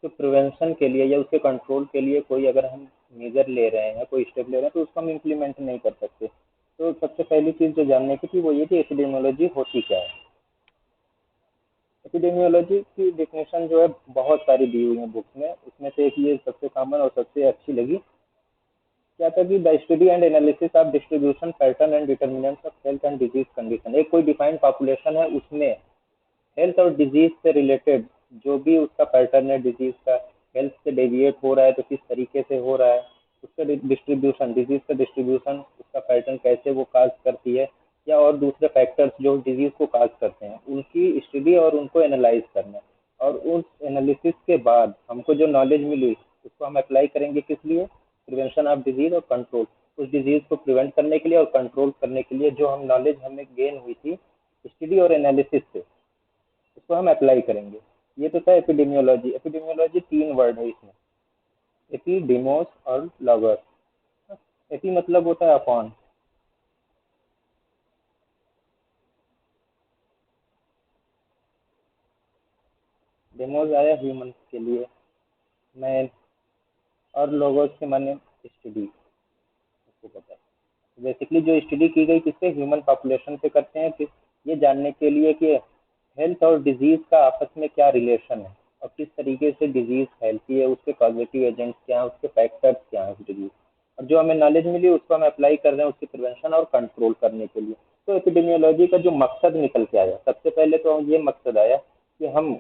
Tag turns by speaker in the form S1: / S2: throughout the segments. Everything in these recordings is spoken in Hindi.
S1: उसके प्रिवेंशन के लिए या उसके कंट्रोल के लिए कोई अगर हम मेजर ले रहे हैं, कोई स्टेप ले रहे हैं, तो उसको हम इम्प्लीमेंट नहीं कर सकते। तो सबसे पहली चीज़ जो जानने की थी वो ये कि एपिडेमियोलॉजी होती क्या है। एपिडेमियोलॉजी की डेफिनेशन जो है बहुत सारी दी हुई है बुक्स में, उसमें से एक ये सबसे कॉमन और सबसे अच्छी लगी। क्या था कि the study and analysis of distribution pattern and determinants of health and disease condition. एक कोई डिफाइंड पॉपुलेशन है, उसमें हेल्थ और डिजीज से रिलेटेड जो भी उसका पैटर्न है डिजीज का, हेल्थ से डेविएट हो रहा है तो किस तरीके से हो रहा है, उसका डिस्ट्रीब्यूशन, डिजीज का डिस्ट्रीब्यूशन, उसका पैटर्न कैसे वो काज करती है, या और दूसरे फैक्टर्स जो डिजीज को काज करते हैं, उनकी स्टडी और उनको एनालाइज करना। और उस एनालिसिस के बाद हमको जो नॉलेज मिली उसको हम अप्लाई करेंगे किस लिए, प्रिवेंशन ऑफ डिजीज और कंट्रोल। उस डिजीज को प्रिवेंट करने के लिए और कंट्रोल करने के लिए जो हम नॉलेज हमें गेन हुई थी स्टडी और एनालिसिस से, उसको हम अप्लाई करेंगे। ये तो था एपिडेमियोलॉजी। एपिडेमियोलॉजी 3 वर्ड है इसमें, एपी, डेमोस और लॉगस। एपी मतलब होता है अपॉन, डेमोस आया ह्यूमन के लिए, मैन, और लोगोस के माने स्टडी, उसको पता है। बेसिकली जो स्टडी की गई किससे, ह्यूमन पॉपुलेशन पे करते हैं, किस, ये जानने के लिए कि हेल्थ और डिजीज का आपस में क्या रिलेशन है और किस तरीके से डिजीज फैलती है, उसके पॉजिटिव एजेंट्स क्या हैं, उसके फैक्टर्स क्या हैं उस डिजीज। और जो हमें नॉलेज मिली उसको हम अप्लाई कर रहे हैं उसकी प्रिवेंशन और कंट्रोल करने के लिए। तो एपिडेमियोलॉजी का जो मकसद निकल के आया, सबसे पहले तो ये मकसद आया कि हम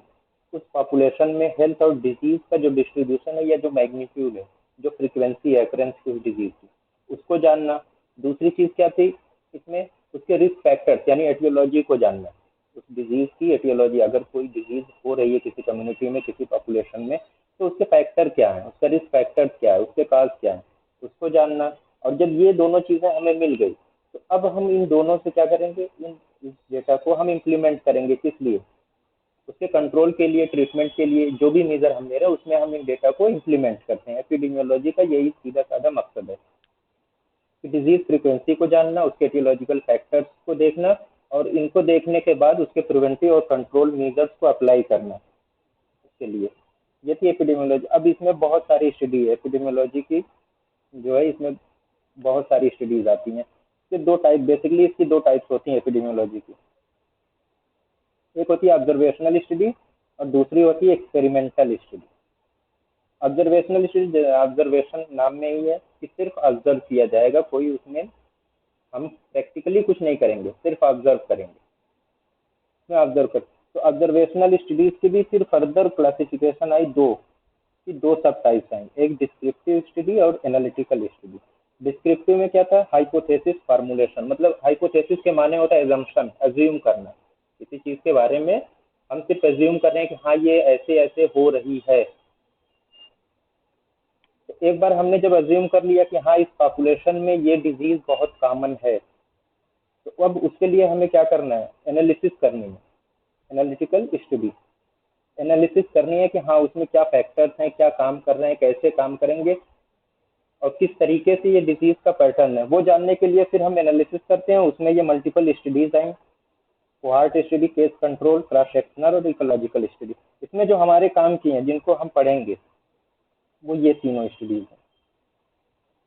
S1: उस पॉपुलेशन में हेल्थ और डिजीज का जो डिस्ट्रीब्यूशन है या जो मैग्नीट्यूड है, जो फ्रीक्वेंसी है अकरेंस की उस डिजीज की, उसको जानना। दूसरी चीज क्या थी इसमें, उसके रिस्क फैक्टर्स यानी एटियोलॉजी को जानना, उस डिजीज की एटियोलॉजी, अगर कोई डिजीज हो रही है किसी कम्युनिटी में, किसी पॉपुलेशन में, तो उसके फैक्टर क्या है, उसका रिस्क फैक्टर क्या है, उसके काज क्या है, उसको जानना। और जब ये दोनों चीजें हमें मिल गई तो अब हम इन दोनों से क्या करेंगे, इन इस डेटा को हम इम्प्लीमेंट करेंगे किस लिए, उसके कंट्रोल के लिए, ट्रीटमेंट के लिए, जो भी मेजर हम ले रहे हैं उसमें हम इन डेटा को इम्प्लीमेंट करते हैं। एपिडेमियोलॉजी का यही सीधा साधा मकसद है कि डिजीज फ्रीक्वेंसी को जानना, उसके एटियोलॉजिकल फैक्टर्स को देखना, और इनको देखने के बाद उसके प्रिवेंटिव और कंट्रोल मेजर्स को अप्लाई करना उसके लिए। ये थी एपिडेमियोलॉजी। अब इसमें बहुत सारी स्टडी है एपिडेमियोलॉजी की, जो है इसमें बहुत सारी स्टडीज आती हैं। ये दो टाइप, बेसिकली इसकी दो टाइप्स होती हैं एपिडेमियोलॉजी की। एक होती है ऑब्जर्वेशनल स्टडी और दूसरी होती है experimental study. Observational study, observation नाम में ही है कि सिर्फ ऑब्जर्व किया जाएगा, कोई उसमें हम प्रैक्टिकली कुछ नहीं करेंगे, सिर्फ ऑब्जर्व करेंगे, उसमें ऑब्जर्व कर। तो ऑब्जर्वेशनल स्टडीज की भी फिर फर्दर क्लासिफिकेशन आई, दो की दो सब टाइप्स आई, एक डिस्क्रिप्टिव स्टडी और एनालिटिकल स्टडी। डिस्क्रिप्टिव में क्या था, हाइपोथेसिस फार्मूलेशन, मतलब हाइपोथेसिस के माने होता है एजम्पशन, अज्यूम करना किसी चीज के बारे में, हम सिर्फ अज्यूम कर रहे हैं कि हाँ ये ऐसे ऐसे हो रही है। तो एक बार हमने जब अज्यूम कर लिया कि हाँ इस पॉपुलेशन में ये डिजीज बहुत कॉमन है, तो अब उसके लिए हमें क्या करना है, एनालिसिस करनी है, एनालिटिकल स्टडी, एनालिसिस करनी है कि हाँ उसमें क्या फैक्टर्स हैं, क्या काम कर रहे हैं, कैसे काम करेंगे, और किस तरीके से ये डिजीज का पैटर्न है, वो जानने के लिए फिर हम एनालिसिस करते हैं। उसमें ये multiple studies I, cohort study, case control, cross sectional और इकोलॉजिकल स्टडी। इसमें जो हमारे काम की हैं जिनको हम पढ़ेंगे वो ये तीनों स्टडीज हैं।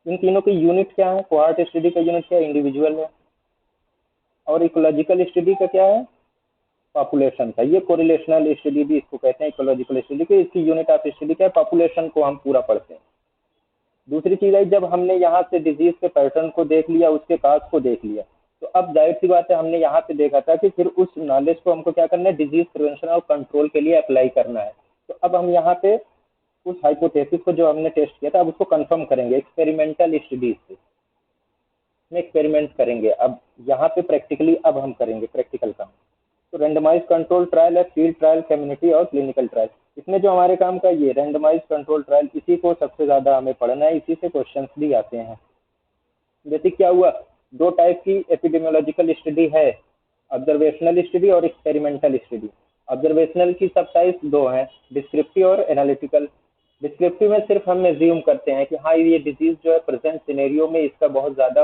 S1: इन तीनों की यूनिट क्या है, कोहार्ट स्टडी का यूनिट क्या है, इंडिविजुअल है, और इकोलॉजिकल स्टडी का क्या है, पॉपुलेशन का। ये कोरिलेशनल स्टडी भी इसको कहते हैं, इकोलॉजिकल स्टडी के, इसकी यूनिट ऑफ स्टडी क्या है, पॉपुलेशन को हम पूरा पढ़ते हैं। दूसरी चीज है, जब हमने यहाँ से डिजीज के पैटर्न को देख लिया, उसके काज को देख लिया, तो अब जाहिर सी बात है हमने यहाँ पे देखा था कि फिर उस नॉलेज को हमको क्या करना है, डिजीज प्रिवेंशन और कंट्रोल के लिए अप्लाई करना है। तो अब हम यहाँ पे उस हाइपोथेसिस को जो हमने टेस्ट किया था, अब उसको कंफर्म करेंगे एक्सपेरिमेंटल स्टडीज से, में एक्सपेरिमेंट करेंगे। अब यहाँ पे प्रैक्टिकली अब हम करेंगे प्रैक्टिकल काम। तो रेंडमाइज कंट्रोल ट्रायल है, फील्ड ट्रायल, कम्युनिटी और क्लिनिकल ट्रायल। इसमें जो हमारे काम का ये रेंडमाइज कंट्रोल ट्रायल, इसी को सबसे ज्यादा हमें पढ़ना है, इसी से क्वेश्चंस भी आते हैं। जैसे क्या हुआ, दो टाइप की एपिडेमियोलॉजिकल स्टडी है, ऑब्जर्वेशनल स्टडी और एक्सपेरिमेंटल स्टडी। ऑब्जर्वेशनल की सब टाइप दो हैं, डिस्क्रिप्टिव और एनालिटिकल। डिस्क्रिप्टिव में सिर्फ हम एज्यूम करते हैं कि हाँ ये डिजीज जो है प्रेजेंट सिनेरियो में इसका बहुत ज्यादा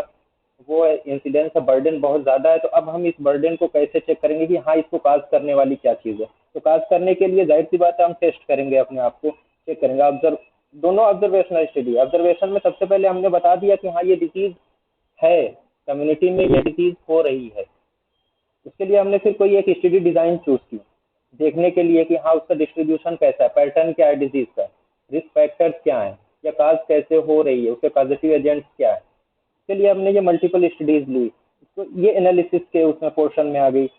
S1: वो है, इंसिडेंस है, बर्डन बहुत ज्यादा है, तो अब हम इस बर्डन को कैसे चेक करेंगे कि हाँ इसको काज करने वाली क्या चीज है। तो काज करने के लिए जाहिर सी बात है हम टेस्ट करेंगे अपने आप को चेक करेंगे। ऑब्जर्व, दोनों ऑब्जर्वेशनल स्टडी। ऑब्जर्वेशन में सबसे पहले हमने बता दिया कि हाँ ये डिजीज है, कम्युनिटी में ये डिजीज हो रही है। उसके लिए हमने फिर कोई एक स्टडी डिजाइन चूज की, देखने के लिए कि हाँ उसका डिस्ट्रीब्यूशन कैसा है, पैटर्न क्या है डिजीज का, रिस्क फैक्टर्स क्या है, या काज कैसे हो रही है, उसके पॉजिटिव एजेंट्स क्या है। इसके लिए हमने ये मल्टीपल स्टडीज ली, तो ये एनालिसिस के उसमें पोर्शन में आ गई,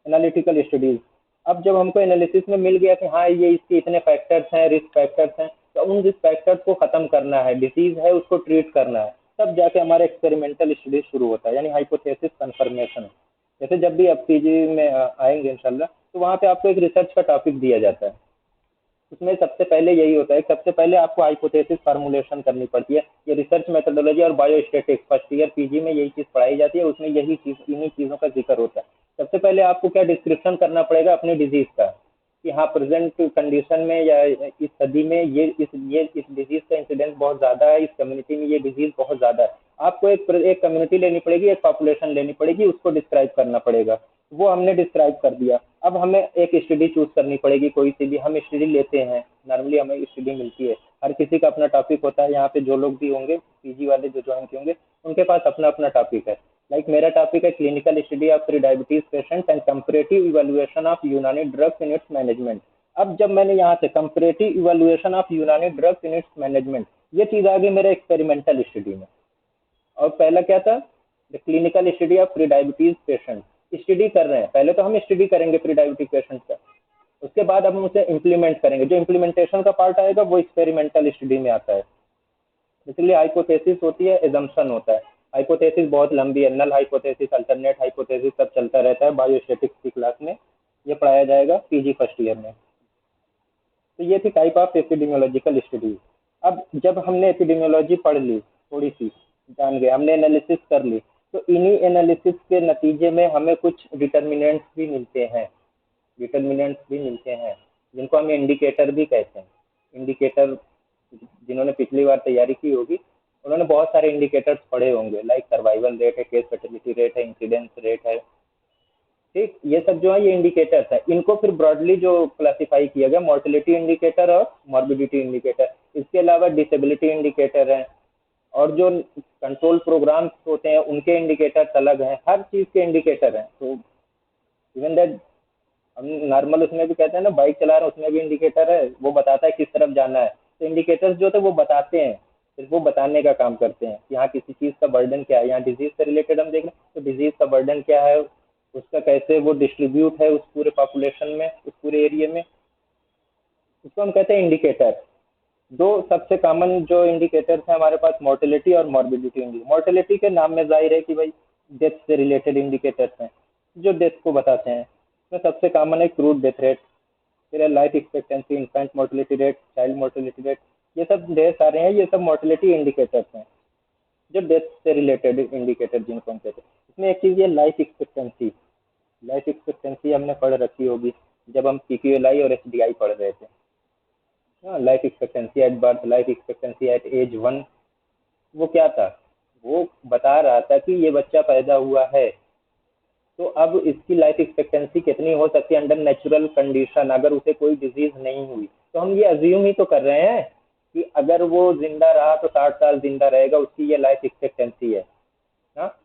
S1: एनालिटिकल स्टडीज। अब जब हमको एनालिसिस में मिल गया कि हाँ ये इसके इतने फैक्टर्स हैं, रिस्क फैक्टर्स हैं, तो उन रिस्क फैक्टर्स को खत्म करना है, डिजीज है उसको ट्रीट करना है, तब जाके हमारा एक्सपेरिमेंटल स्टडीज शुरू होता है, यानी हाइपोथेसिस कंफर्मेशन। जैसे जब भी आप पीजी में आएंगे इंशाल्लाह, तो वहाँ पे आपको एक रिसर्च का टॉपिक दिया जाता है। उसमें सबसे पहले यही होता है, सबसे पहले आपको हाइपोथेसिस फार्मूलेशन करनी पड़ती है। ये रिसर्च मेथोडोलॉजी और बायोस्टैटिक्स फर्स्ट ईयर पीजी में यही चीज़ पढ़ाई जाती है, उसमें यही चीज़, इन्हीं चीज़ों का जिक्र होता है। सबसे पहले आपको क्या डिस्क्रिप्शन करना पड़ेगा अपनी डिजीज का, कि हाँ प्रेजेंट कंडीशन में या इस सदी में ये इस डिजीज का इंसिडेंस बहुत ज़्यादा है, इस कम्युनिटी में ये डिजीज बहुत ज़्यादा है। आपको एक कम्युनिटी लेनी पड़ेगी, एक पॉपुलेशन लेनी पड़ेगी, उसको डिस्क्राइब करना पड़ेगा। वो हमने डिस्क्राइब कर दिया। अब हमें एक स्टडी चूज करनी पड़ेगी, कोई सी भी। हम स्टडी लेते हैं, नॉर्मली हमें स्टडी मिलती है, हर किसी का अपना टॉपिक होता है। यहाँ पे जो लोग भी होंगे पीजी वाले जो ज्वाइन किए होंगे, उनके पास अपना अपना टॉपिक है। लाइक मेरा टॉपिक है clinical study of pre diabetes patient and comparative evaluation of यूनानी ड्रग्स इन इट्स मैनेजमेंट। अब जब मैंने यहाँ से कंपेरेटिव इवैल्यूएशन ऑफ यूनानी ड्रग्स इन इट्स मैनेजमेंट, ये चीज आ गई मेरे एक्सपेरिमेंटल स्टडी में। और पहला क्या था, the clinical study of pre diabetes patient. Study कर रहे हैं, पहले तो हम स्टडी करेंगे प्री डायबिटिक पेशेंट का, उसके बाद अब हम उसे इम्प्लीमेंट करेंगे। जो इम्प्लीमेंटेशन का पार्ट आएगा वो एक्सपेरिमेंटल स्टडी में आता है। इसलिए हाइपोथेसिस होती है, एजम्पशन होता है। हाइपोथेसिस बहुत लंबी है, नल हाइपोथेसिस, अल्टरनेट हाइपोथेसिस, सब चलता रहता है। बायोस्टैटिक्स की क्लास में ये पढ़ाया जाएगा पीजी फर्स्ट ईयर में। तो ये थी टाइप ऑफ एपिडेमियोलॉजिकल स्टडी। अब जब हमने एपिडेमियोलॉजी पढ़ ली, थोड़ी सी जान गए, हमने एनालिसिस कर ली, तो इन्हीं एनालिसिस के नतीजे में हमें कुछ डिटर्मिनेंट्स भी मिलते हैं, जिनको हम इंडिकेटर भी कहते हैं। इंडिकेटर, जिन्होंने पिछली बार तैयारी की होगी उन्होंने बहुत सारे इंडिकेटर्स पढ़े होंगे, लाइक सर्वाइवल रेट है, केस फर्टिलिटी रेट है, इंसिडेंस रेट है। ठीक, ये सब जो है ये इंडिकेटर्स है। इनको फिर ब्रॉडली जो क्लासिफाई किया गया, मोर्टेलिटी इंडिकेटर और मॉर्बिडिटी इंडिकेटर। इसके अलावा डिसेबिलिटी इंडिकेटर है, और जो कंट्रोल प्रोग्राम्स होते हैं उनके इंडिकेटर्स अलग हैं। हर चीज़ के इंडिकेटर हैं। तो इवन दैट हम नॉर्मल उसमें भी कहते हैं ना, बाइक चला रहे हैं उसमें भी इंडिकेटर है, वो बताता है किस तरफ जाना है। तो इंडिकेटर्स जो थे वो बताते हैं, सिर्फ वो बताने का काम करते हैं कि यहाँ किसी चीज़ का बर्डन क्या है। यहाँ डिजीज से रिलेटेड हम देख रहे हैं, तो डिजीज का बर्डन क्या है, उसका कैसे वो डिस्ट्रीब्यूट है उस पूरे पॉपुलेशन में, उस पूरे एरिया में, उसको हम कहते हैं इंडिकेटर। दो सबसे कॉमन जो इंडिकेटर्स हैं हमारे पास, मोर्टेलिटी और मॉर्बिडिटी इंडिकेटर। मोर्टेलिटी के नाम में जाहिर है कि भाई डेथ से रिलेटेड इंडिकेटर्स हैं, जो डेथ को बताते हैं। तो सबसे कॉमन है क्रूड डेथ रेट, फिर है life expectancy, infant mortality rate, child mortality rate. ये सब ढेर सारे हैं, ये सब मोर्टेलिटी इंडिकेटर्स हैं, जो डेथ से रिलेटेड इंडिकेटर जिनको हम कहते हैं। इसमें एक चीज़ ये लाइफ एक्सपेक्टेंसी, लाइफ एक्सपेक्टेंसी हमने पढ़ रखी होगी जब हम पीक्यूएलआई और एचडीआई पढ़ रहे थे। हाँ, life expectancy at birth, life expectancy at age 1। वो क्या था, वो बता रहा था कि ये बच्चा पैदा हुआ है तो अब इसकी लाइफ एक्सपेक्टेंसी कितनी हो सकती है अंडर नेचुरल कंडीशन, अगर उसे कोई डिजीज नहीं हुई। तो हम ये अज्यूम ही तो कर रहे हैं कि अगर वो जिंदा रहा तो 60 साल जिंदा रहेगा, उसकी ये लाइफ एक्सपेक्टेंसी है। हाँ,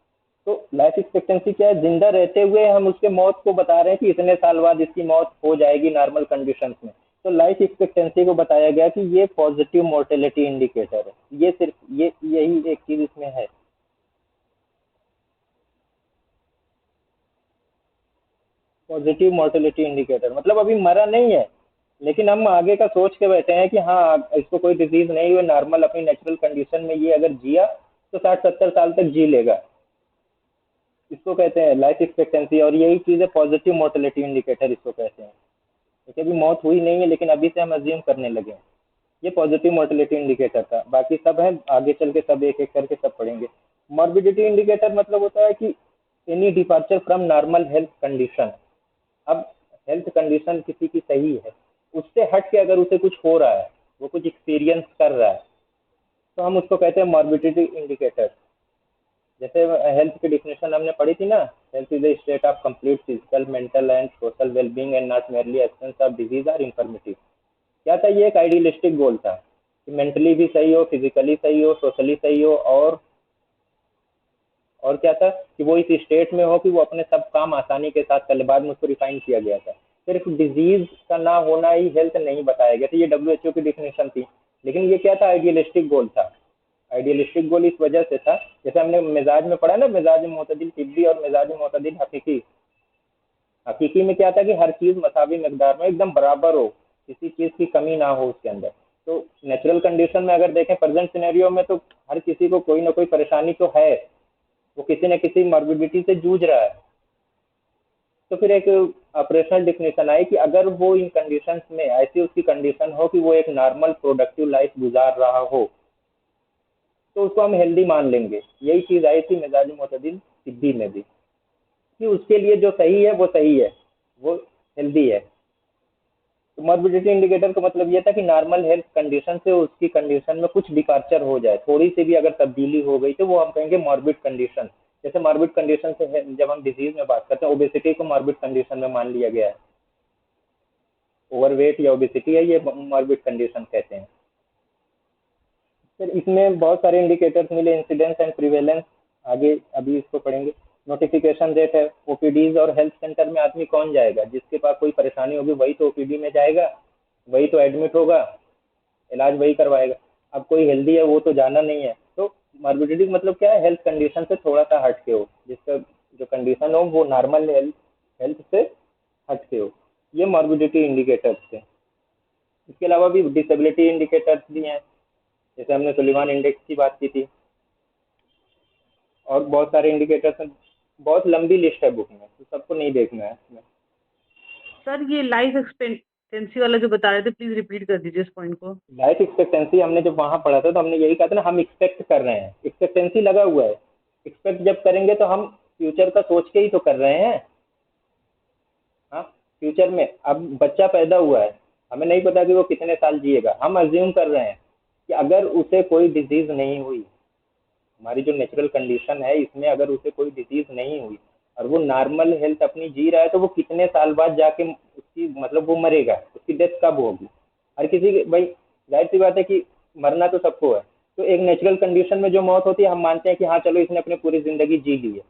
S1: तो लाइफ एक्सपेक्टेंसी क्या है, जिंदा रहते हुए हम उसके मौत को बता रहे हैं कि इतने साल बाद इसकी मौत हो जाएगी नॉर्मल कंडीशंस में। तो लाइफ एक्सपेक्टेंसी को बताया गया कि ये पॉजिटिव मोर्टेलिटी इंडिकेटर है। ये सिर्फ ये यही एक चीज इसमें है। पॉजिटिव मोर्टेलिटी इंडिकेटर मतलब अभी मरा नहीं है, लेकिन हम आगे का सोच के बैठे हैं कि हाँ इसको कोई डिजीज नहीं हुई, नॉर्मल अपनी नेचुरल कंडीशन में ये अगर जिया तो 60-70 साल तक जी लेगा। इसको कहते हैं लाइफ एक्सपेक्टेंसी, और यही चीज़ है पॉजिटिव मोर्टेलिटी इंडिकेटर इसको कहते हैं। क्योंकि अभी मौत हुई नहीं है, लेकिन अभी से हम अज्यूम करने लगे हैं। ये पॉजिटिव मोर्टेलिटी इंडिकेटर था, बाकी सब है आगे चल के सब एक एक करके सब पढ़ेंगे। मॉर्बिडिटी इंडिकेटर मतलब होता है कि any departure from normal health condition. अब हेल्थ कंडीशन किसी की सही है, उससे हट के अगर उसे कुछ हो रहा है, वो कुछ एक्सपीरियंस कर रहा है, तो हम उसको कहते हैं मॉर्बिडिटी इंडिकेटर। जैसे हेल्थ की डिफिनेशन हमने पढ़ी थी ना, health is the state of complete physical, mental and social wellbeing and not merely absence of disease और इन्फर्मिटी। क्या था, ये एक आइडियलिस्टिक गोल था कि मेंटली भी सही हो, फिजिकली सही हो, सोशली सही हो, और क्या था कि वो इस स्टेट में हो कि वो अपने सब काम आसानी के साथ कर ले। बाद में उसको रिफाइन किया गया था, सिर्फ डिजीज का ना होना ही हेल्थ नहीं बताया गया था। ये WHO की डिफिनेशन थी, लेकिन ये क्या था, आइडियलिस्टिक गोल था। आइडियलिस्टिक गोल इस वजह से था, जैसे हमने मिजाज में पढ़ा ना, मिजाज मोतदिल तिब्बी और मिजाज मोतदिल हकीकी। हकीकी में क्या था कि हर चीज मसावी मकदार में एकदम बराबर हो, किसी चीज की कमी ना हो उसके अंदर। तो नेचुरल कंडीशन में अगर देखें प्रेजेंट सिनेरियो में, तो हर किसी को कोई ना कोई परेशानी तो है, वो किसी न किसी मॉर्बिडिटी से जूझ रहा है। तो फिर एक ऑपरेशनल डिफिनेशन आई कि अगर वो इन कंडीशंस में ऐसी उसकी कंडीशन हो कि वो एक नॉर्मल प्रोडक्टिव लाइफ गुजार रहा हो, तो उसको हम हेल्दी मान लेंगे। यही चीज आई थी मिजाज मोतदिल तिब्बी में भी, कि उसके लिए जो सही है वो सही है, वो हेल्दी है। तो मॉर्बिडिटी इंडिकेटर का मतलब ये था कि नॉर्मल हेल्थ कंडीशन से उसकी कंडीशन में कुछ डिपार्चर हो जाए, थोड़ी सी भी अगर तब्दीली हो गई, तो वो हम कहेंगे मॉर्बिड कंडीशन। जैसे मॉर्बिड कंडीशन से जब हम डिजीज में बात करते हैं, ओबेसिटी को मॉर्बिड कंडीशन में मान लिया गया है। ओवरवेट या ओबेसिटी है, ये मॉर्बिड कंडीशन कहते हैं। फिर इसमें बहुत सारे इंडिकेटर्स मिले, इंसिडेंस एंड प्रिवेलेंस, आगे अभी इसको पढ़ेंगे। नोटिफिकेशन रेट है, ओपीडीज और हेल्थ सेंटर में आदमी कौन जाएगा, जिसके पास कोई परेशानी होगी वही तो ओपीडी में जाएगा, वही तो एडमिट होगा, इलाज वही करवाएगा। अब कोई हेल्दी है वो तो जाना नहीं है। तो मॉर्बिडिटी का मतलब क्या है, हेल्थ कंडीशन से थोड़ा सा हट के हो, जिसका जो कंडीशन हो वो नॉर्मल हेल्थ हेल्थ से हट के हो। ये मॉर्बिडिटी इंडिकेटर्स थे। इसके अलावा भी डिसेबिलिटी इंडिकेटर्स भी हैं, जैसे हमने सुलिवान इंडेक्स की बात की थी, और बहुत सारे इंडिकेटर्स हैं। बहुत लंबी लिस्ट है बुक में, तो सबको नहीं देखना है इसमें।
S2: सर ये लाइफ एक्सपेक्टेंसी वाला जो बता रहे थे, प्लीज रिपीट कर दीजिए इस पॉइंट को।
S1: लाइफ एक्सपेक्टेंसी हमने जब वहां पढ़ा था, तो हमने यही कहा था ना, हम एक्सपेक्ट कर रहे हैं, एक्सपेक्टेंसी लगा हुआ है। एक्सपेक्ट जब करेंगे तो हम फ्यूचर का सोच के ही तो कर रहे हैं। हाँ, फ्यूचर में अब बच्चा पैदा हुआ है, हमें नहीं पता कि वो कितने साल जिएगा, हम अज्यूम कर रहे हैं कि अगर उसे कोई डिजीज नहीं हुई, हमारी जो नेचुरल कंडीशन है इसमें अगर उसे कोई डिजीज नहीं हुई और वो नॉर्मल हेल्थ अपनी जी रहा है, तो वो कितने साल बाद जाके उसकी मतलब वो मरेगा, उसकी डेथ कब होगी। हर किसी की भाई, जाहिर सी बात है कि मरना तो सबको है। तो एक नेचुरल कंडीशन में जो मौत होती है, हम मानते हैं कि हाँ चलो इसने अपनी पूरी जिंदगी जी ली है।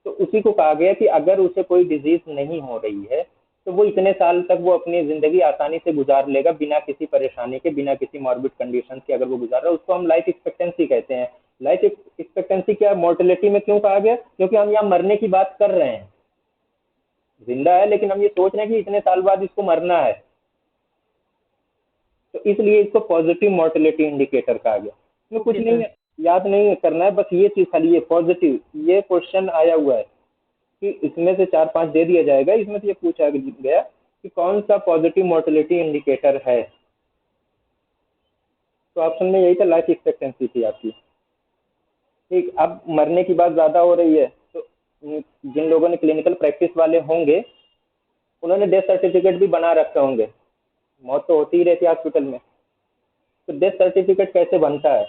S1: तो उसी को कहा गया कि अगर उसे कोई डिजीज नहीं हो रही है, तो वो इतने साल तक वो अपनी जिंदगी आसानी से गुजार लेगा, बिना किसी परेशानी के, बिना किसी मॉर्बिड कंडीशन के। अगर वो गुजार रहा है, उसको हम लाइफ एक्सपेक्टेंसी कहते हैं। लाइफ एक्सपेक्टेंसी क्या, मोर्टेलिटी में क्यों कहा गया, क्योंकि हम यहाँ मरने की बात कर रहे हैं। जिंदा है लेकिन हम ये सोच रहे हैं कि इतने साल बाद इसको मरना है, तो इसलिए इसको पॉजिटिव मोर्टेलिटी इंडिकेटर कहा गया। इसमें कुछ
S2: ओके
S1: नहीं
S2: सर।
S1: है, याद नहीं करना है, बस ये चीज खाली, ये पॉजिटिव, ये क्वेश्चन आया हुआ है कि इसमें से 4-5 दे दिया जाएगा। इसमें से ये पूछा गया कि कौन सा पॉजिटिव मोर्टेलिटी इंडिकेटर है, तो ऑप्शन में यही था, लाइफ एक्सपेक्टेंसी थी आपकी। ठीक, अब मरने की बात ज्यादा हो रही है, तो जिन लोगों ने क्लिनिकल प्रैक्टिस वाले होंगे, उन्होंने डेथ सर्टिफिकेट भी बना रखे होंगे। मौत तो होती ही रहती है हॉस्पिटल में, तो डेथ सर्टिफिकेट कैसे बनता है,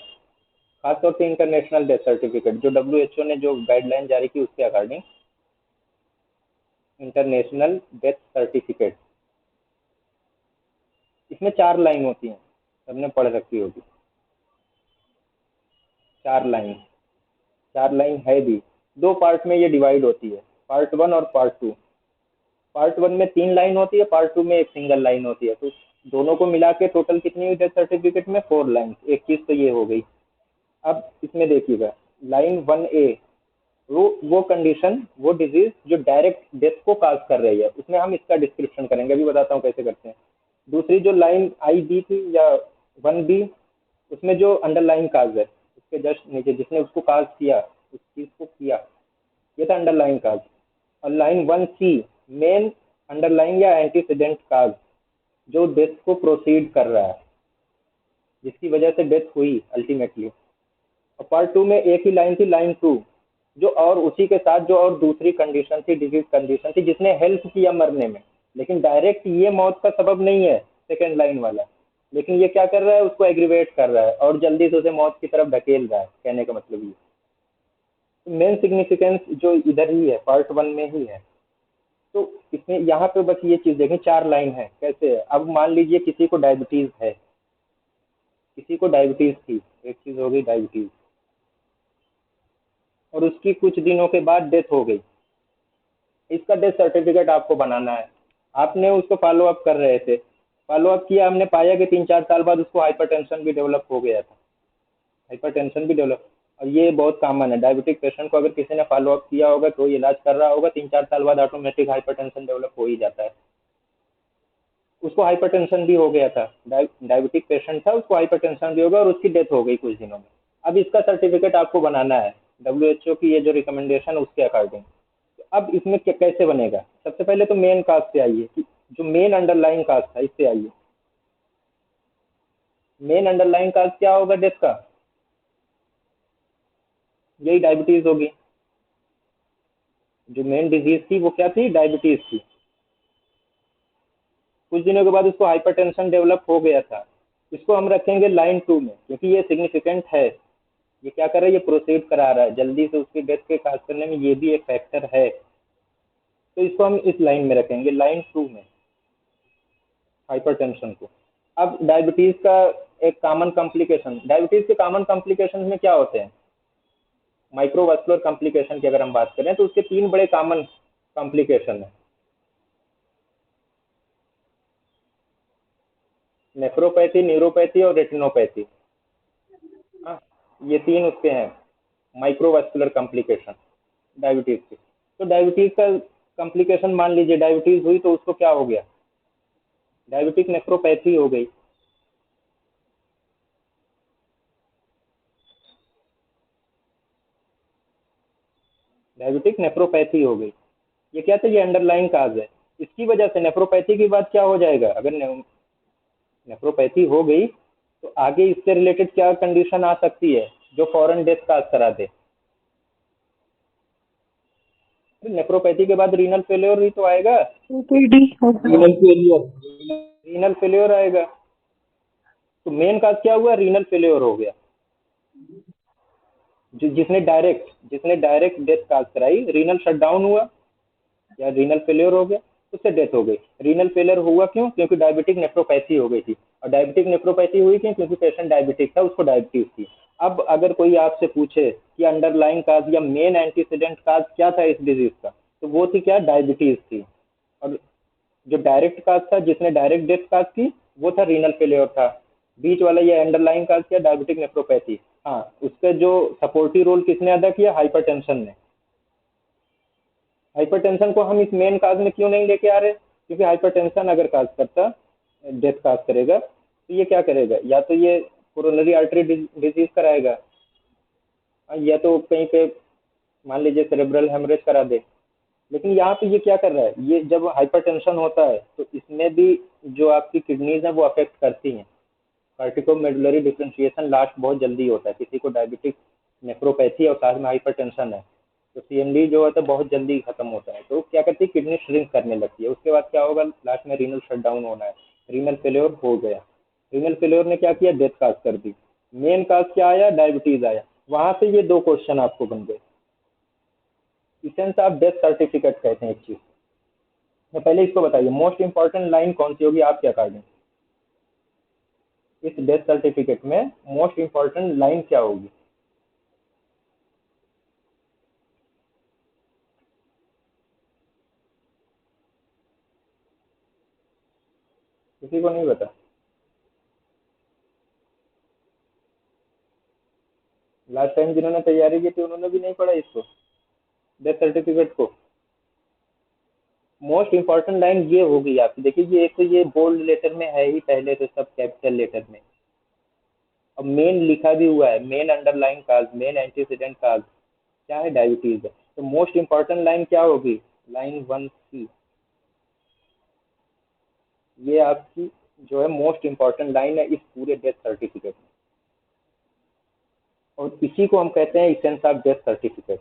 S1: खासतौर से इंटरनेशनल डेथ सर्टिफिकेट, जो WHO ने जो गाइडलाइन जारी की उसके अकॉर्डिंग, इंटरनेशनल डेथ सर्टिफिकेट, इसमें 4 लाइन होती हैं, सबने पढ़ रखी होगी। 4 लाइन, 4 लाइन है भी। 2 पार्ट में ये डिवाइड होती है, पार्ट 1 और पार्ट 2। पार्ट 1 में 3 लाइन होती है, पार्ट 2 में एक सिंगल लाइन होती है। तो दोनों को मिला के टोटल कितनी हुई डेथ सर्टिफिकेट में, 4 लाइन। एक चीज तो ये हो गई। अब इसमें देखिएगा, लाइन 1A, वो कंडीशन, वो डिजीज जो डायरेक्ट डेथ को काज कर रही है, उसमें हम इसका डिस्क्रिप्शन करेंगे, अभी बताता हूँ कैसे करते हैं। दूसरी जो लाइन आई दी थी, या 1B, उसमें जो अंडरलाइन काज है, उसके जस्ट नीचे जिसने उसको काज किया, उस चीज को किया, ये था अंडरलाइन काज। और लाइन 1C, मेन अंडरलाइन या एंटीसीडेंट काज, जो डेथ को प्रोसीड कर रहा है, जिसकी वजह से डेथ हुई अल्टीमेटली। और पार्ट 2 में एक ही लाइन थी, लाइन 2, जो और उसी के साथ जो और दूसरी कंडीशन थी, डिजीज कंडीशन थी, जिसने हेल्प किया मरने में, लेकिन डायरेक्ट ये मौत का सबब नहीं है सेकेंड लाइन वाला, लेकिन ये क्या कर रहा है, उसको एग्रीवेट कर रहा है और जल्दी से उसे मौत की तरफ धकेल रहा है। कहने का मतलब ये मेन सिग्निफिकेंस जो इधर ही है, पार्ट 1 में ही है। तो इसमें यहाँ पे बस ये चीज़ देखें, 4 लाइन है कैसे है। अब मान लीजिए किसी को डायबिटीज़ है, किसी को डायबिटीज़ थी, एक चीज़ हो गई डायबिटीज़, और उसकी कुछ दिनों के बाद डेथ हो गई। इसका डेथ सर्टिफिकेट आपको बनाना है। आपने उसको फॉलो अप कर रहे थे, फॉलो अप किया, हमने पाया कि 3-4 साल बाद उसको हाइपरटेंशन भी डेवलप हो गया था, हाइपरटेंशन भी डेवलप। और ये बहुत कॉमन है, डायबिटिक पेशेंट को अगर किसी ने फॉलो अप किया होगा तो इलाज कर रहा होगा, 3-4 साल बाद ऑटोमेटिक हाइपरटेंशन डेवलप हो ही जाता है। उसको हाइपरटेंशन भी हो गया था, डायबिटिक पेशेंट था, उसको हाइपरटेंशन भी हो गया और उसकी डेथ हो गई कुछ दिनों में। अब इसका सर्टिफिकेट आपको बनाना है, WHO की ये जो रिकमेंडेशन उसके अकॉर्डिंग। तो अब इसमें कैसे बनेगा, सबसे पहले तो मेन काज से आइए, कि जो मेन अंडरलाइन काज था इससे आइए। मेन अंडरलाइन काज क्या होगा डेथ का, यही डायबिटीज होगी। जो मेन डिजीज थी वो क्या थी, डायबिटीज थी। कुछ दिनों के बाद उसको हाइपरटेंशन डेवलप हो गया था। इसको हम रखेंगे लाइन 2 में, क्योंकि ये सिग्निफिकेंट है। ये क्या कर रहा है, ये प्रोसीड करा रहा है जल्दी से उसकी डेथ के काज करने में, ये भी एक फैक्टर है। तो इसको हम इस लाइन में रखेंगे, लाइन 2 में, हाइपरटेंशन को। अब डायबिटीज का एक कॉमन कॉम्प्लिकेशन, डायबिटीज के कॉमन कॉम्प्लिकेशन में क्या होते हैं, माइक्रोवास्कुलर कॉम्प्लिकेशन की अगर हम बात करें तो उसके 3 बड़े कॉमन कॉम्प्लिकेशन है। नेफ्रोपैथी, न्यूरोपैथी और रेटिनोपैथी। हाँ, ये 3 उसके हैं माइक्रोवास्कुलर कॉम्प्लिकेशन डायबिटीज के। तो डायबिटीज का कॉम्प्लिकेशन, मान लीजिए डायबिटीज हुई तो उसको क्या हो गया, डायबिटिक नेफ्रोपैथी हो गई। डायबिटिक नेफ्रोपैथी हो गई। ये क्या था, ये अंडरलाइन काज है। इसकी वजह से नेफ्रोपैथी के बाद क्या हो जाएगा, अगर नेफ्रोपैथी हो गई तो आगे इससे रिलेटेड क्या कंडीशन आ सकती है जो फॉरन डेथ काज करा दे। नेफ्रोपैथी के बाद रीनल फेलियर ही तो आएगा,
S2: OPD होगा।
S1: रीनल फेलियर, रीनल फेलियर आएगा। तो मेन काज क्या हुआ, रीनल फेलियर हो गया। जिसने डायरेक्ट डेथ काज कराई, रीनल शटडाउन हुआ या रीनल फेलियर हो गया, उससे डेथ हो गई। रीनल फेलियर हुआ क्यों, क्योंकि डायबिटिक नेफ्रोपैथी हो गई थी। और डायबिटिक नेफ्रोपैथी हुई क्यों, क्योंकि पेशेंट डायबिटिक था, उसको डायबिटीज थी। अब अगर कोई आपसे पूछे कि अंडरलाइन काज या मेन एंटीसीडेंट काज क्या था इस डिजीज का, तो वो थी क्या, डायबिटीज थी। और जो डायरेक्ट काज था, जिसने डायरेक्ट डेथ काज की, वो था रीनल फेलियर था। बीच वाला ये अंडरलाइन काज किया, डायबिटिक नेफ्रोपैथी। हाँ, उसका जो सपोर्टिव रोल किसने अदा किया, हाइपरटेंशन ने। हाइपरटेंशन को हम इस मेन काज में क्यों नहीं लेके आ रहे, क्योंकि हाइपरटेंशन अगर काज करता, डेथ काज करेगा, तो ये क्या करेगा, या तो ये कोरोनरी आर्टरी डिजीज कराएगा, या तो कहीं पे मान लीजिए सेरेब्रल हेमरेज करा दे। लेकिन यहाँ पे ये क्या कर रहा है, ये जब हाइपरटेंशन होता है तो इसमें भी जो आपकी किडनीज है वो अफेक्ट करती हैं। कार्टिकोमेडुलरी डिफरेंशिएशन लास्ट बहुत जल्दी होता है, किसी को डायबिटिक नेफ्रोपैथी और साथ में हाइपरटेंशन है तो CMD जो होता है बहुत जल्दी खत्म होता है। तो क्या करती है, किडनी श्रिंक करने लगती है। उसके बाद क्या होगा, लास्ट में रीनल शटडाउन होना है। रीनल फेलियर हो गया, रीनल फेलियर ने क्या किया, डेथ काज कर दी। मेन काज क्या आया, डायबिटीज आया। वहां से ये 2 क्वेश्चन आपको बन गए। इसेंस ऑफ डेथ सर्टिफिकेट कहते हैं एक चीज। तो पहले इसको बताइए, मोस्ट इंपॉर्टेंट लाइन कौन सी होगी आपके अकॉर्डिंग, इस डेथ सर्टिफिकेट में मोस्ट इंपॉर्टेंट लाइन क्या होगी। किसी को नहीं पता, लास्ट टाइम जिन्होंने तैयारी की थी उन्होंने भी नहीं पढ़ा इसको, डेथ सर्टिफिकेट को। मोस्ट इंपॉर्टेंट लाइन ये होगी आपकी, देखिए ये एक तो ये बोल्ड लेटर में है ही, पहले तो सब कैपिटल लेटर में। अब मेन लिखा भी हुआ है, मेन अंडरलाइन काज, मेन एंटीसीडेंट काज क्या है, डायबिटीज है। तो मोस्ट इंपॉर्टेंट लाइन क्या होगी, लाइन 1C। ये आपकी जो है मोस्ट इंपॉर्टेंट लाइन है इस पूरे डेथ सर्टिफिकेट में। और इसी को हम कहते हैं इसेंस ऑफ डेथ सर्टिफिकेट,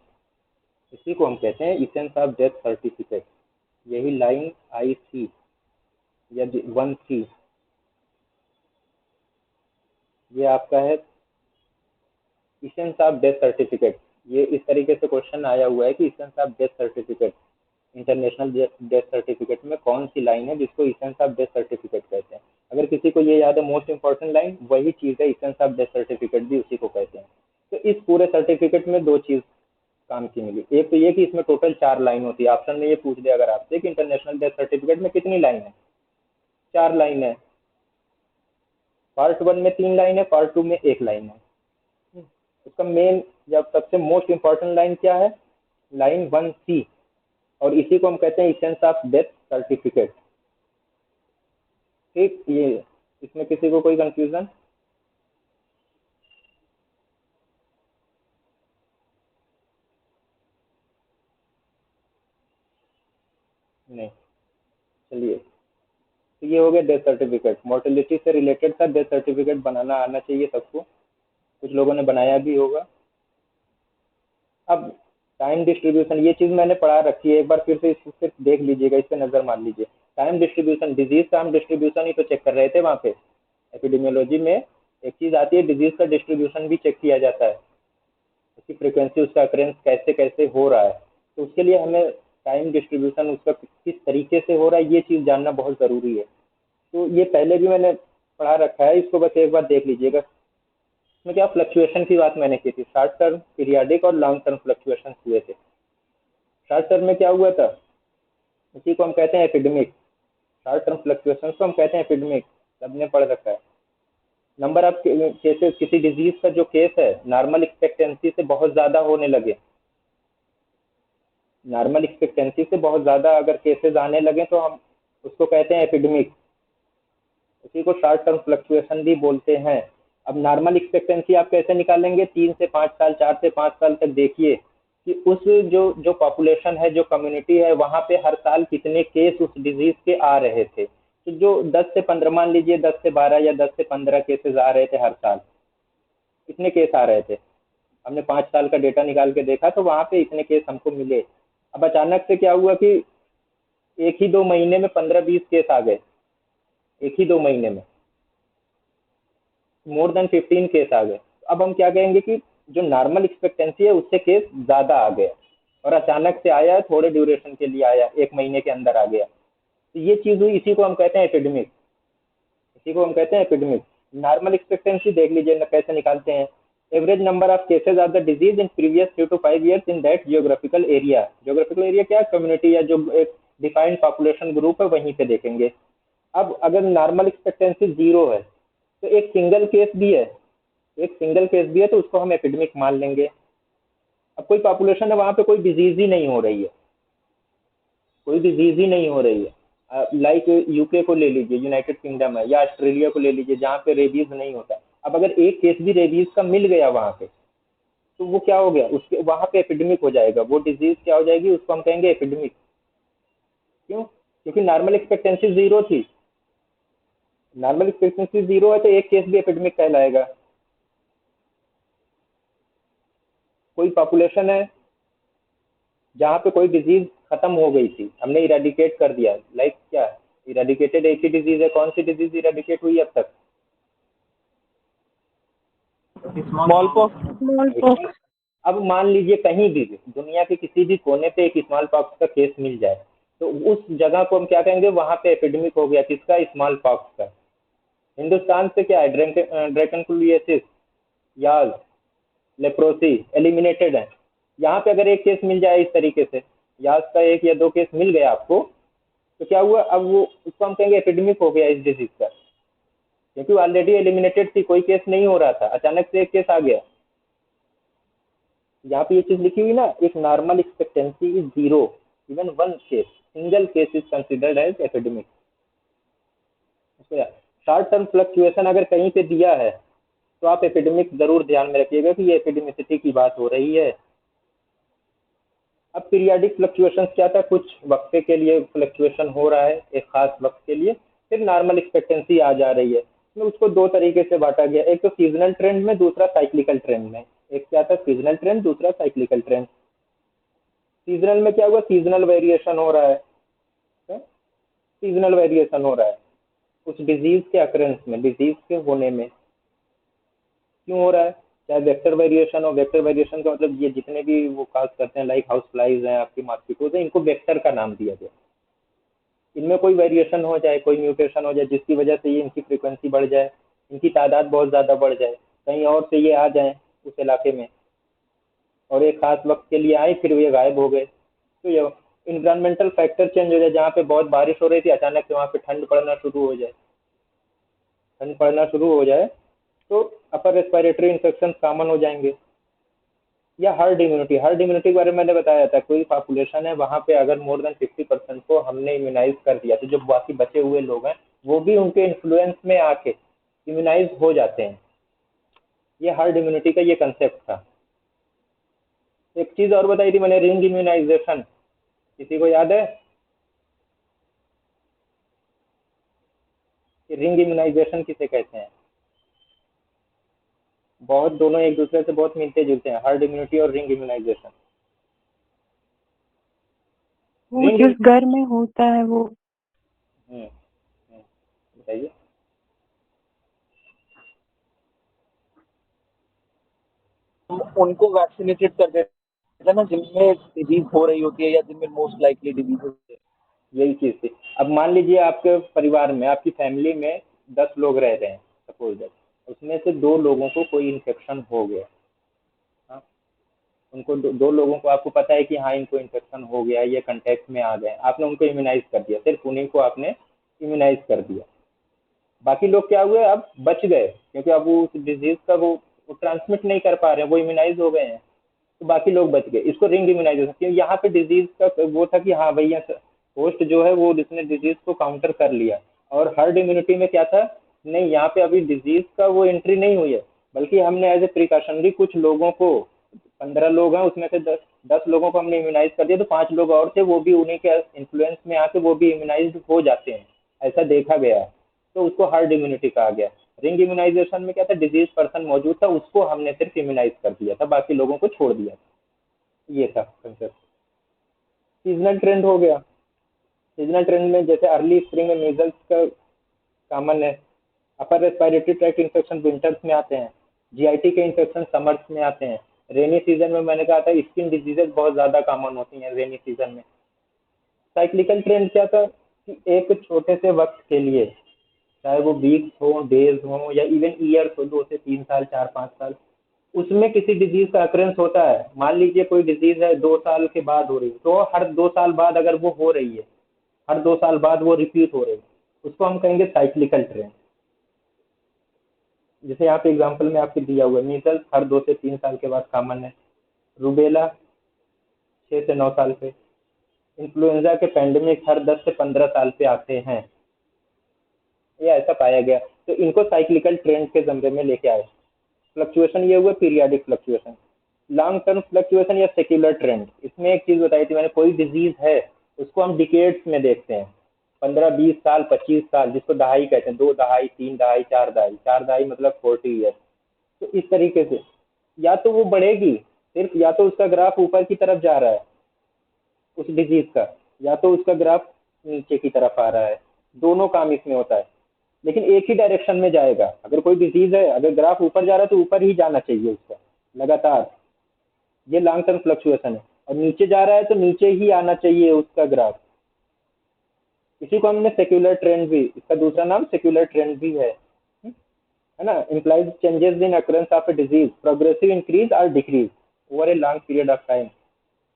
S1: इसी को हम कहते हैं इसेंस ऑफ डेथ सर्टिफिकेट। यही लाइन IC या 1C, ये आपका है इसेंस ऑफ डेथ सर्टिफिकेट। ये इस तरीके से क्वेश्चन आया हुआ है कि essence of death certificate, international death certificate में कौन सी लाइन है जिसको इसेंस ऑफ डेथ सर्टिफिकेट कहते हैं। अगर किसी को ये याद है मोस्ट इंपॉर्टेंट लाइन वही चीज़ है, इसेंस ऑफ डेथ सर्टिफिकेट भी उसी को कहते हैं। तो इस पूरे सर्टिफिकेट में दो चीज़ काम की मिली। एक तो ये कि इसमें टोटल 4 लाइन होती है। ऑप्शन में ये पूछ दिया अगर आपसे कि इंटरनेशनल डेथ सर्टिफिकेट में कितनी लाइन है, 4 लाइन है। पार्ट 1 में 3 लाइन है, पार्ट 2 में 1 लाइन है। उसका मेन जब सबसे मोस्ट इंपॉर्टेंट लाइन क्या है, लाइन 1C, और इसी को हम कहते हैं इसेंस ऑफ डेथ सर्टिफिकेट। ठीक, ये इसमें किसी को कोई कंफ्यूजन? नहीं, चलिए। तो ये हो गया डेथ सर्टिफिकेट, मोर्टेलिटी से रिलेटेड था। डेथ सर्टिफिकेट बनाना आना चाहिए सबको, कुछ लोगों ने बनाया भी होगा। अब टाइम डिस्ट्रीब्यूशन, ये चीज़ मैंने पढ़ा रखी है, एक बार फिर से इसको फिर देख लीजिएगा, इस पर नज़र मार लीजिए। टाइम डिस्ट्रीब्यूशन, डिजीज का हम डिस्ट्रीब्यूशन ही तो चेक कर रहे थे वहाँ पे। एपिडेमियोलॉजी में एक चीज़ आती है, डिजीज का डिस्ट्रीब्यूशन भी चेक किया जाता है, उसकी फ्रिक्वेंसी, उसका अकरेंस कैसे कैसे हो रहा है। तो उसके लिए हमें टाइम डिस्ट्रीब्यूशन उसका किस तरीके से हो रहा है ये चीज़ जानना बहुत ज़रूरी है। तो ये पहले भी मैंने पढ़ा रखा है, इसको बस एक बार देख लीजिएगा। इसमें क्या फ्लक्चुएशन की बात मैंने की थी, शॉर्ट टर्म, पीरियाडिक और लॉन्ग टर्म फ्लक्चुएशन हुए थे। शॉर्ट टर्म में क्या हुआ था, इसी को हम कहते हैं एपिडेमिक। शॉर्ट टर्म फ्लक्चुएशन को हम कहते हैं एपिडेमिक, सबने पढ़ रखा है। नंबर ऑफ केसेस, किसी डिजीज का जो केस है नॉर्मल एक्सपेक्टेंसी से बहुत ज़्यादा होने लगे, नॉर्मल एक्सपेक्टेंसी से बहुत ज़्यादा अगर केसेस आने लगे तो हम उसको कहते हैं एपिडेमिक। उसी को शॉर्ट टर्म फ्लक्चुएशन भी बोलते हैं। अब नॉर्मल एक्सपेक्टेंसी आप कैसे निकालेंगे, 3 से 5 साल, 4 से 5 साल तक देखिए कि उस जो जो पॉपुलेशन है, जो कम्युनिटी है, वहाँ पे हर साल कितने केस उस डिजीज के आ रहे थे। तो जो 10 से 15, मान लीजिए 10 से 12 या 10 से 15 केसेस आ रहे थे हर साल, कितने केस आ रहे थे, हमने 5 साल का डेटा निकाल के देखा तो वहाँ पे इतने केस हमको मिले। अब अचानक से क्या हुआ कि एक ही 2 महीने में 15-20 केस आ गए, एक ही 2 महीने में मोर देन 15 केस आ गए। अब हम क्या कहेंगे कि जो नॉर्मल एक्सपेक्टेंसी है उससे केस ज़्यादा आ गया, और अचानक से आया, थोड़े ड्यूरेशन के लिए आया, 1 महीने के अंदर आ गया। तो ये चीज़ हुई, इसी को हम कहते हैं एपिडेमिक, इसी को हम कहते हैं एपिडेमिक। नॉर्मल एक्सपेक्टेंसी देख लीजिए ना कैसे निकालते हैं, average number of cases of the disease in previous 3 to 5 years in that geographical area. Geographical area क्या है, कम्युनिटी या जो एक डिफाइंड पॉपुलेशन ग्रुप है वहीं पे देखेंगे। अब अगर नॉर्मल एक्सपेक्टेंसी 0 है तो एक सिंगल केस भी है, एक सिंगल केस भी है तो उसको हम एपिडेमिक मान लेंगे। अब कोई पॉपुलेशन है वहाँ पे कोई डिजीज ही नहीं हो रही है, कोई डिजीज ही नहीं हो रही है, लाइक यूके को ले लीजिए, यूनाइटेड किंगडम है, या ऑस्ट्रेलिया को ले लीजिए जहाँ पे रेबीज नहीं होता। अब अगर एक केस भी रेबीज का मिल गया वहाँ पे तो वो क्या हो गया, उसके वहाँ पे एपिडेमिक हो जाएगा, वो डिजीज क्या हो जाएगी, उसको हम कहेंगे एपिडेमिक। क्यों, क्योंकि नॉर्मल एक्सपेक्टेंसी 0 थी, नॉर्मल एक्सपेक्टेंसी 0 है तो एक केस भी एपिडेमिक कहलाएगा। कोई पॉपुलेशन है जहाँ पे कोई डिजीज खत्म हो गई थी, हमने इरेडिकेट कर दिया, लाइक क्या, इरेडिकेटेड एक ही डिजीज है, कौन सी डिजीज इरेडिकेट हुई अब तक,
S3: स्मॉल पॉक्स।
S2: Small pox.
S1: अब मान लीजिए कहीं भी दुनिया के किसी भी कोने पे एक स्मॉल पॉक्स का केस मिल जाए तो उस जगह को हम क्या कहेंगे, वहां पे एपिडेमिक हो गया, किसका, स्मॉल पॉक्स का। हिंदुस्तान से क्या है, ड्रैकनकुलियोसिस, याज, लेप्रोसी एलिमिनेटेड है। यहाँ पे अगर एक केस मिल जाए इस तरीके से, याज का 1 या 2 केस मिल गया आपको, तो क्या हुआ, अब वो उसको हम कहेंगे एपिडेमिक हो गया इस डिजीज का, क्योंकि ऑलरेडी एलिमिनेटेड थी, कोई केस नहीं हो रहा था, अचानक से एक केस आ गया। यहाँ पे ये चीज लिखी हुई ना, if normal expectancy is 0, even 1 case, single case is considered as epidemic. Short term fluctuation अगर कहीं पे दिया है तो आप एपिडेमिक जरूर ध्यान में रखिएगा कि ये एपिडेमिसिटी की बात हो रही है। अब पीरियाडिक फ्लक्चुएशन क्या था, कुछ वक्फे के लिए फ्लक्चुएशन हो रहा है एक खास वक्त के लिए, फिर नॉर्मल एक्सपेक्टेंसी आ जा रही है। तो उसको 2 तरीके से बांटा गया, एक तो सीजनल ट्रेंड में, दूसरा साइक्लिकल ट्रेंड में। एक क्या था, सीजनल ट्रेंड, दूसरा साइक्लिकल ट्रेंड। सीजनल में क्या हुआ, सीजनल वेरिएशन हो रहा है, सीजनल वेरिएशन हो रहा है उस डिजीज के अकरेंस में, डिजीज के होने में। क्यों हो रहा है, चाहे वेक्टर वेरिएशन हो, वेक्टर वेरिएशन का मतलब ये जितने भी वो काज करते हैं लाइक हाउस फ्लाइज हैं, आपकी मॉस्किटोज हैं, इनको वेक्टर का नाम दिया गया। इनमें कोई वेरिएशन हो जाए, कोई म्यूटेशन हो जाए जिसकी वजह से ये इनकी फ्रीक्वेंसी बढ़ जाए, इनकी तादाद बहुत ज़्यादा बढ़ जाए, कहीं और से ये आ जाए उस इलाके में और एक खास वक्त के लिए आए फिर ये गायब हो गए, तो ये इन्वायरमेंटल फैक्टर चेंज हो जाए, जहाँ पे बहुत बारिश हो रही थी अचानक से वहाँ पे ठंड पड़ना शुरू हो जाए, ठंड पड़ना शुरू हो जाए तो अपर रेस्पिरेटरी इन्फेक्शन कॉमन हो जाएंगे। या हर्ड इम्यूनिटी के बारे में मैंने बताया था, कोई पॉपुलेशन है वहाँ पे अगर मोर देन 50% को हमने इम्यूनाइज कर दिया तो जो बाकी बचे हुए लोग हैं वो भी उनके इन्फ्लुएंस में आके इम्यूनाइज हो जाते हैं। ये हर्ड इम्यूनिटी का ये कंसेप्ट था। एक चीज और बताई थी मैंने, रिंग इम्यूनाइजेशन, किसी को याद है कि रिंग इम्यूनाइजेशन किसे कहते हैं? बहुत दोनों एक दूसरे से बहुत मिलते जुलते हैं, हर्ड इम्यूनिटी और रिंग इम्यूनाइजेशन।
S4: वो
S1: रिंग
S4: जिस घर में होता है वो।
S1: बताइए।
S3: हम उनको वैक्सीनेटेड कर देते हैं ना जिनमें डिजीज हो रही होती है या जिनमें मोस्ट लाइकली डिजीज होती है।
S1: यही चीज थी। अब मान लीजिए आपके परिवार में, आपकी फैमिली में 10 लोग रह रहे हैं सपोज दैट, उसमें से 2 लोगों को कोई इन्फेक्शन हो गया। हाँ, उनको दो लोगों को आपको पता है कि हाँ इनको इन्फेक्शन हो गया, ये कांटेक्ट में आ गए, आपने उनको इम्यूनाइज कर दिया, सिर्फ उन्हीं को आपने इम्यूनाइज कर दिया। बाकी लोग क्या हुए, अब बच गए क्योंकि अब वो उस डिजीज का वो ट्रांसमिट नहीं कर पा रहे हैं, वो इम्यूनाइज हो गए हैं, तो बाकी लोग बच गए। इसको रिंग इम्यूनाइजेशन, क्योंकि यहाँ पे डिजीज का वो था कि हाँ भैया होस्ट जो है वो जिसने डिजीज को काउंटर कर लिया। और हर्ड इम्यूनिटी में क्या था, नहीं यहाँ पे अभी डिजीज का वो एंट्री नहीं हुई है, बल्कि हमने एज ए प्रिकॉशनरी कुछ लोगों को, 15 लोग हैं उसमें से 10 लोगों को हमने इम्यूनाइज कर दिया, तो 5 लोग और थे वो भी उन्हीं के इन्फ्लुएंस में आके वो भी इम्यूनाइज हो जाते हैं, ऐसा देखा गया है, तो उसको हर्ड इम्यूनिटी कहा गया। रिंग इम्यूनाइजेशन में क्या था, डिजीज पर्सन मौजूद था उसको हमने सिर्फ इम्यूनाइज कर दिया था, बाकी लोगों को छोड़ दिया था। ये था कंसेप्ट। सीजनल ट्रेंड हो गया। सीजनल ट्रेंड में जैसे अर्ली स्प्रिंग में मीजल्स का कॉमन है, upper respiratory tract infection winters में आते हैं, जीआईटी के इन्फेक्शन समर्स में आते हैं, रेनी सीजन में मैंने कहा था स्किन डिजीजेज बहुत ज़्यादा कॉमन होती हैं रेनी सीजन में। साइक्लिकल ट्रेंड क्या था कि एक छोटे से वक्त के लिए, चाहे वो वीक्स हो, डेज हो या इवन ईयर्स हो, 2 से 3 साल, 4-5 साल, उसमें किसी डिजीज का अक्रेंस होता है। मान लीजिए कोई डिजीज है 2 साल के बाद हो रही है, तो हर 2 साल बाद अगर वो हो रही है, हर 2 साल बाद वो रिपीट हो रही है, उसको हम कहेंगे साइक्लिकल ट्रेंड। जैसे यहाँ पे एग्जाम्पल में आपके दिया हुआ है, मीजल्स हर 2 से 3 साल के बाद कॉमन है, रूबेला 6 से 9 साल पे, इन्फ्लुएंजा के पेंडेमिक हर 10 से 15 साल पे आते हैं, ये ऐसा पाया गया। तो इनको साइक्लिकल ट्रेंड के जमरे में लेके आए। फ्लक्चुएशन ये हुआ periodic fluctuation. Long term fluctuation या सेक्युलर ट्रेंड, इसमें एक चीज बताई थी मैंने, कोई डिजीज है उसको हम डिकेड्स में देखते हैं, 15-20 साल, 25 साल, जिसको दहाई कहते हैं, 2 दहाई, 3 दहाई, 4 दहाई, 4 दहाई मतलब 40 ईयर। तो इस तरीके से या तो वो बढ़ेगी सिर्फ, या तो उसका ग्राफ ऊपर की तरफ जा रहा है उस डिजीज का, या तो उसका ग्राफ नीचे की तरफ आ रहा है, दोनों काम इसमें होता है, लेकिन एक ही डायरेक्शन में जाएगा। अगर कोई डिजीज है, अगर ग्राफ ऊपर जा रहा है तो ऊपर ही जाना चाहिए उसका लगातार, ये लॉन्ग टर्म फ्लक्चुएशन है। और नीचे जा रहा है तो नीचे ही आना चाहिए उसका ग्राफ, इसी को हमने सेक्युलर ट्रेंड भी, इसका दूसरा नाम सेक्युलर ट्रेंड भी है ना। Implies changes in occurrence of a disease, progressive increase और decrease over a long period of time,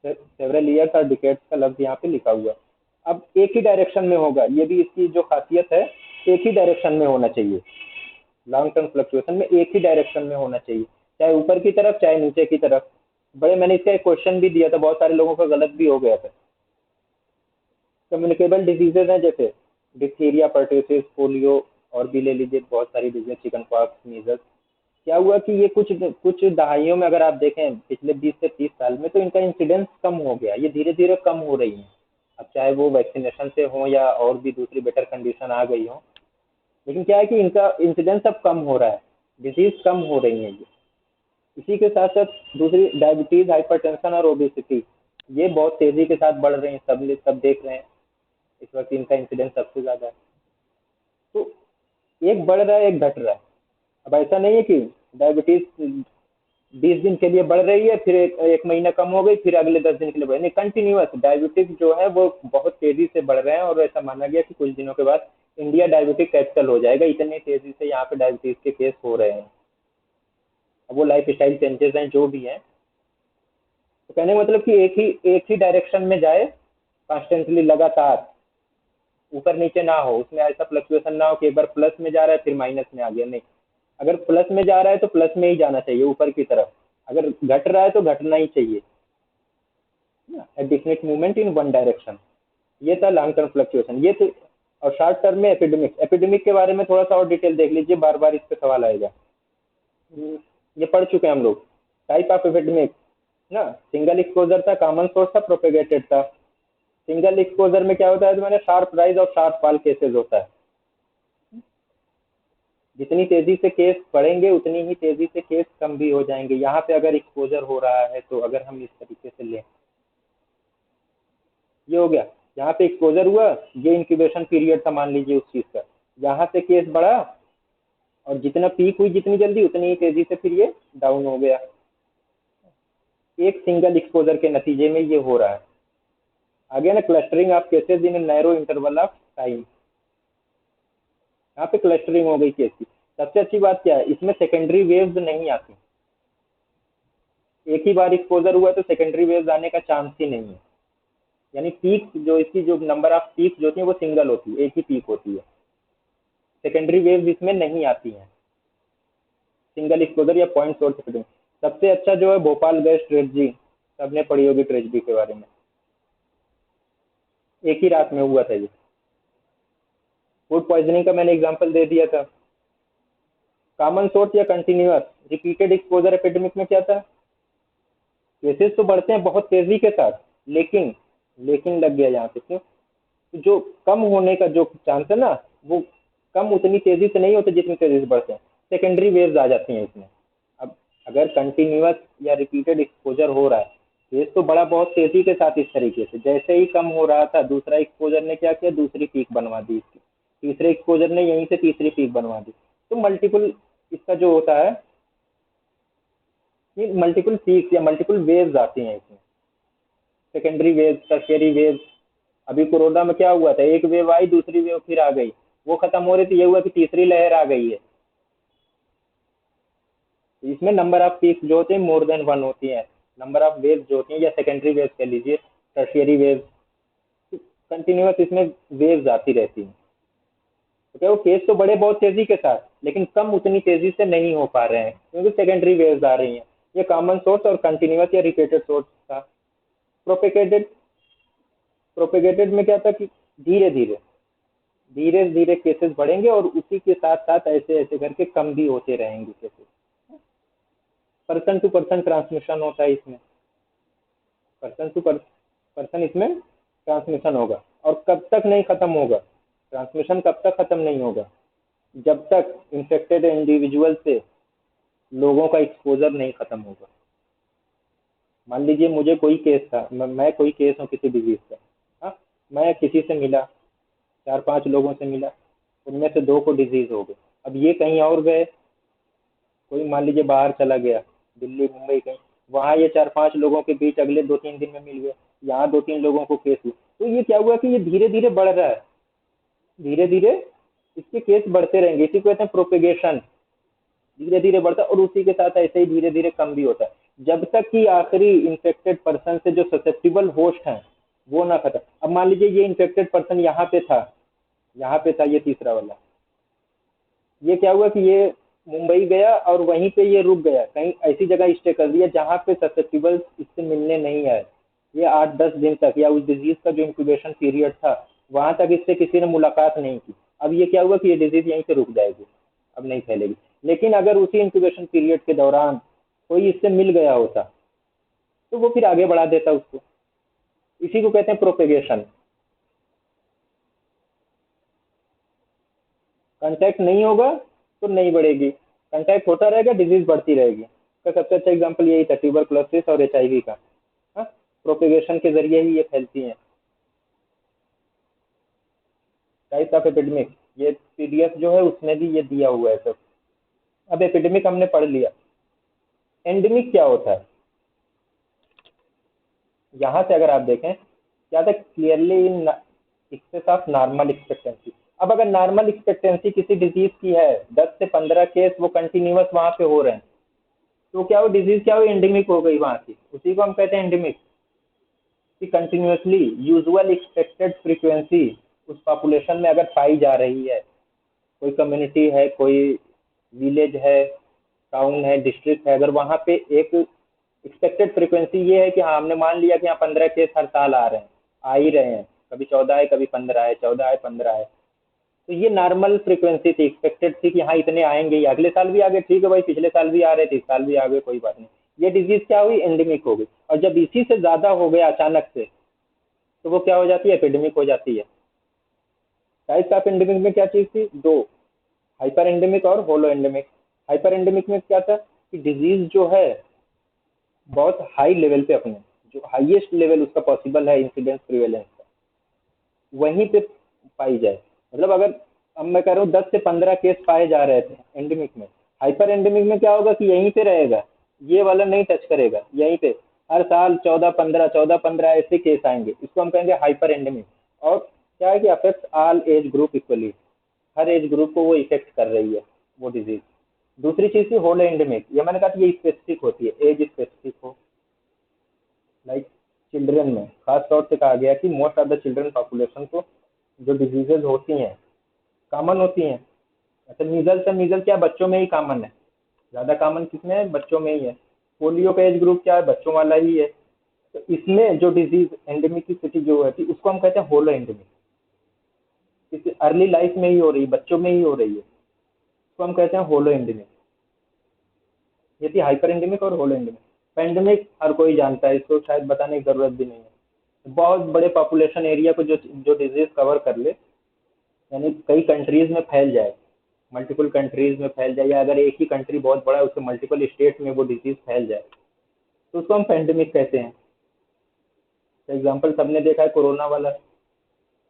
S1: several years और डिकेड्स का लफ्ज यहाँ पे लिखा हुआ है। अब एक ही डायरेक्शन में होगा, ये भी इसकी जो खासियत है, एक ही डायरेक्शन में होना चाहिए। लॉन्ग टर्म फ्लक्चुएशन में एक ही डायरेक्शन में होना चाहिए, चाहे ऊपर की तरफ चाहे नीचे की तरफ। बड़े मैंने इसका एक क्वेश्चन भी दिया था, बहुत सारे लोगों का गलत भी हो गया था। कम्युनिकेबल डिजीजेज हैं जैसे डिप्थीरिया, पर्ट्यूसिस, पोलियो, और भी ले लीजिए बहुत सारी डिजीज, चिकन पॉक्स, मीजल्स। क्या हुआ कि ये कुछ कुछ दहाइयों में अगर आप देखें पिछले 20 से 30 साल में, तो इनका इंसिडेंस कम हो गया, ये धीरे धीरे कम हो रही हैं। अब चाहे वो वैक्सीनेशन से हो या और भी दूसरी बेटर कंडीशन आ गई हो, लेकिन क्या है कि इनका इंसिडेंस अब कम हो रहा है, डिजीज कम हो रही है ये। इसी के साथ साथ दूसरी डायबिटीज, हाइपरटेंशन और ओबेसिटी, ये बहुत तेजी के साथ बढ़ रही हैं, सब देख रहे हैं इस वक्त इनका इंसिडेंस सबसे ज्यादा है। तो एक बढ़ रहा है एक घट रहा है। अब ऐसा नहीं है कि डायबिटीज 20 दिन के लिए बढ़ रही है, फिर एक महीना कम हो गई, फिर अगले 10 दिन के लिए बढ़ नहीं, कंटिन्यूअस डायबिटिक जो है वो बहुत तेजी से बढ़ रहे हैं। और ऐसा माना गया कि कुछ दिनों के बाद इंडिया डायबिटिक कैपिटल हो जाएगा, इतनी तेजी से यहाँ पे डायबिटीज के केस हो रहे हैं। अब वो लाइफ स्टाइल चेंजेस हैं जो भी हैं, तो कहने का मतलब कि एक ही डायरेक्शन में जाए कॉन्स्टेंटली, लगातार ऊपर नीचे ना हो, उसमें ऐसा फ्लक्चुएशन ना हो कि एक बार प्लस में जा रहा है फिर माइनस में आ गया, नहीं। अगर प्लस में जा रहा है तो प्लस में ही जाना चाहिए ऊपर की तरफ, अगर घट रहा है तो घटना ही चाहिए, definite movement in one direction. ये था लॉन्ग टर्म फ्लक्चुएशन, ये तो। और शॉर्ट टर्म में एपिडेमिक, एपिडेमिक के बारे में थोड़ा सा और डिटेल देख लीजिए, बार बार इस पे सवाल आएगा। ये पढ़ चुके हैं हम लोग। टाइप ऑफ एपिडेमिक ना, सिंगल एक्सपोजर था, कॉमन सोर्स था, प्रोपेगेटेड था। सिंगल एक्सपोजर में क्या होता है, तो मैंने शार्प राइज और शार्प फॉल केसेस होता है। जितनी तेजी से केस बढ़ेंगे उतनी ही तेजी से केस कम भी हो जाएंगे। यहाँ पे अगर एक्सपोजर हो रहा है तो अगर हम इस तरीके से लें, ये हो गया, यहाँ पे एक्सपोजर हुआ, ये इंक्यूबेशन पीरियड था मान लीजिए उस चीज का, यहाँ से केस बढ़ा और जितना पीक हुई जितनी जल्दी उतनी ही तेजी से फिर ये डाउन हो गया। एक सिंगल एक्सपोजर के नतीजे में ये हो रहा है। आगे ना, clustering of cases in narrow interval of time, यहाँ पे क्लस्टरिंग हो गई केस की। सबसे अच्छी बात क्या है, इसमें सेकेंडरी वेव्स नहीं आती। एक ही बार एक्सपोजर हुआ तो सेकेंडरी वेव्स आने का चांस ही नहीं है। यानी पीक जो इसकी जो नंबर ऑफ पीक जो होती है वो सिंगल होती है, एक ही पीक होती है, सेकेंडरी वेव्स इसमें नहीं आती हैं। सिंगल एक्सपोजर या पॉइंट सोर्स एपिडेमिक। सबसे अच्छा जो है भोपाल गैस ट्रेजेडी, सबने पढ़ी होगी ट्रेजेडी के बारे में, एक ही रात में हुआ था ये। फूड पॉइजनिंग का मैंने एग्जांपल दे दिया था। कॉमन सोर्स या कंटिन्यूअस रिपीटेड एक्सपोजर एपिडेमिक में क्या था, केसेस तो बढ़ते हैं बहुत तेजी के साथ, लेकिन लग गया यहाँ पे, क्यों? तो जो कम होने का जो चांस है ना, वो कम उतनी तेजी से नहीं होते जितनी तेजी से बढ़ते हैं, सेकेंडरी वेव्स आ जाती हैं इसमें। अब अगर कंटिन्यूअस या रिपीटेड एक्सपोजर हो रहा है, केस तो बड़ा बहुत तेजी के साथ, इस तरीके से जैसे ही कम हो रहा था दूसरा एक्सपोजर ने क्या किया, दूसरी पीक बनवा दी इसकी, तीसरे एक्सपोजर ने यहीं से तीसरी पीक बनवा दी। तो मल्टीपल इसका जो होता है, ये मल्टीपल पीक्स या मल्टीपल वेव्स आती हैं इसमें, सेकेंडरी वेव्स, टर्शियरी वेव्स। अभी कोरोना में क्या हुआ था, एक वेव आई, दूसरी वेव फिर आ गई, वो खत्म हो रही थी, ये हुआ कि तीसरी लहर आ गई है। इसमें नंबर ऑफ पीक्स जो होते हैं मोर देन वन होती हैं, नंबर ऑफ वेव्स जो होती हैं, या सेकेंडरी वेव्स कह लीजिए, टर्शियरी वेव्स, कंटिन्यूअस इसमें वेव्स आती रहती हैं। तो क्या वो केस तो बढ़े बहुत तेजी के साथ, लेकिन कम उतनी तेजी से नहीं हो पा रहे हैं क्योंकि सेकेंडरी वेव्स आ रही हैं। ये कॉमन सोर्स और कंटिन्यूअस या रिपीटेड सोर्स था। प्रोपेगेटेड में क्या था कि धीरे धीरे केसेस बढ़ेंगे और उसी के साथ साथ ऐसे ऐसे करके कम भी होते रहेंगे cases. Person to person transmission होता है इसमें, पर्सन टू पर्सन इसमें ट्रांसमिशन होगा। और कब तक नहीं खत्म होगा ट्रांसमिशन, कब तक खत्म नहीं होगा, जब तक इन्फेक्टेड इंडिविजुअल से लोगों का एक्सपोजर नहीं खत्म होगा। मान लीजिए मुझे कोई केस था, मैं कोई केस हूँ किसी डिजीज का, हाँ, मैं किसी से मिला, 4-5 लोगों से मिला, उनमें से 2 को डिजीज हो गई। अब ये कहीं और गए, कोई मान लीजिए बाहर चला गया, दिल्ली मुंबई कहीं, वहाँ ये 4-5 लोगों के बीच अगले 2-3 दिन में मिल गए, यहाँ 2-3 लोगों को केस हुआ। तो ये क्या हुआ कि ये धीरे धीरे बढ़ रहा है, धीरे धीरे इसके केस बढ़ते रहेंगे, इसी को कहते हैं प्रोपेगेशन। धीरे धीरे बढ़ता है और उसी के साथ ऐसे ही धीरे धीरे कम भी होता है, जब तक कि आखिरी इन्फेक्टेड पर्सन से जो ससेप्टिबल होस्ट हैं वो ना खत्म। अब मान लीजिए ये इन्फेक्टेड पर्सन यहाँ पे था, ये तीसरा वाला, ये क्या हुआ कि ये मुंबई गया और वहीं पे ये रुक गया, कहीं ऐसी जगह स्टे कर दिया जहाँ पे ससेप्टिबल इससे मिलने नहीं आए। ये 8-10 दिन तक, या उस डिजीज का जो इंक्यूबेशन पीरियड था वहां तक इससे किसी ने मुलाकात नहीं की। अब ये क्या हुआ कि ये डिजीज यहीं से रुक जाएगी, अब नहीं फैलेगी। लेकिन अगर उसी इंक्यूबेशन पीरियड के दौरान कोई इससे मिल गया होता तो वो फिर आगे बढ़ा देता उसको, इसी को कहते हैं प्रोपेगेशन। कांटेक्ट नहीं होगा तो नहीं बढ़ेगी, कांटेक्ट होता रहेगा डिजीज बढ़ती रहेगी। का सबसे अच्छा एग्जांपल यही था, ट्यूबरकुलोसिस और HIV का। हाँ, प्रोपेगेशन के जरिए ही ये फैलती हैं। टाइप्स ऑफ एपिडेमिक, ये PDF जो है उसमें भी ये दिया हुआ है सब। अब एपिडेमिक हमने पढ़ लिया, एंडेमिक क्या होता है, यहाँ से अगर आप देखें क्या था, clearly excess of normal expectancy. अब अगर नॉर्मल एक्सपेक्टेंसी किसी डिजीज की है 10 से 15 केस वो कंटिन्यूअस वहाँ पे हो रहे हैं, तो क्या वो डिजीज क्या हुई, एंडेमिक हो गई वहाँ की, उसी को हम कहते हैं एंडेमिक। कि कंटिन्यूअसली यूजुअल एक्सपेक्टेड फ्रीक्वेंसी उस पॉपुलेशन में अगर पाई जा रही है, कोई कम्युनिटी है, कोई विलेज है, टाउन है, डिस्ट्रिक्ट है, अगर वहाँ पे एक एक्सपेक्टेड फ्रीक्वेंसी ये है कि हाँ हमने मान लिया कि हाँ 15 केस हर साल आ रहे हैं, आ ही रहे हैं, कभी 14 आए, कभी 15 आए, 14 आए, 15 आए, तो ये नॉर्मल फ्रीक्वेंसी थी, एक्सपेक्टेड थी कि हाँ इतने आएंगे ही, अगले साल भी आ गए, ठीक है भाई, पिछले साल भी आ रहे थे, इस साल भी आ गए, कोई बात नहीं। ये डिजीज क्या हुई, एंडेमिक हो गई। और जब इसी से ज़्यादा हो गया अचानक से, तो वो क्या हो जाती है, एपिडेमिक हो जाती है। टाइप्स ऑफ एंडेमिक में क्या चीज़ थी, दो, हाइपर एंडेमिक और होलो एंडेमिक। हाइपर एंडेमिक में क्या था कि डिजीज जो है बहुत हाई लेवल पे, अपने जो हाईएस्ट लेवल उसका पॉसिबल है इंसिडेंस प्रिवेलेंस का, वहीं पे पाई जाए। मतलब अगर अब मैं कह रहा हूँ 10 से 15 केस पाए जा रहे थे एंडेमिक में, हाइपर एंडेमिक में क्या होगा कि यहीं पे रहेगा, ये वाला नहीं टच करेगा, यहीं पे हर साल 14-15 ऐसे केस आएंगे, इसको हम कहेंगे हाइपर एंडेमिक। और क्या है कि affect all age group equally, हर एज ग्रुप को वो इफेक्ट कर रही है वो डिजीज। दूसरी चीज थी होल एंडेमिक, ये मैंने कहा कि ये स्पेसिफिक होती है, एज स्पेसिफिक हो, लाइक चिल्ड्रन में खास तौर से कहा गया कि most of the children population को जो डिजीजेज होती हैं कॉमन होती हैं। अच्छा, मीजल्स है, मीजल्स क्या बच्चों में ही कॉमन है, ज़्यादा कॉमन किसमें है, बच्चों में ही है। पोलियो का एज ग्रुप क्या है, बच्चों वाला ही है। तो इसमें जो डिजीज एंडेमिसिटी जो है उसको हम कहते हैं होलो एंडेमिक, इस अर्ली लाइफ में ही हो रही है, बच्चों में ही हो रही है, इसको हम कहते हैं होलो एंडेमिक। ये थी हाइपर एंडेमिक और होलो एंडेमिक। पेंडेमिक हर कोई जानता है, इसको शायद बताने की जरूरत भी नहीं है। बहुत बड़े पॉपुलेशन एरिया को जो जो डिजीज कवर कर ले, यानी कई कंट्रीज में फैल जाए, मल्टीपल कंट्रीज में फैल जाए, या अगर एक ही कंट्री बहुत बड़ा है उसके मल्टीपल स्टेट में वो डिजीज फैल जाए, तो उसको हम पेंडेमिक कहते हैं। एग्जाम्पल सबने देखा है कोरोना वाला।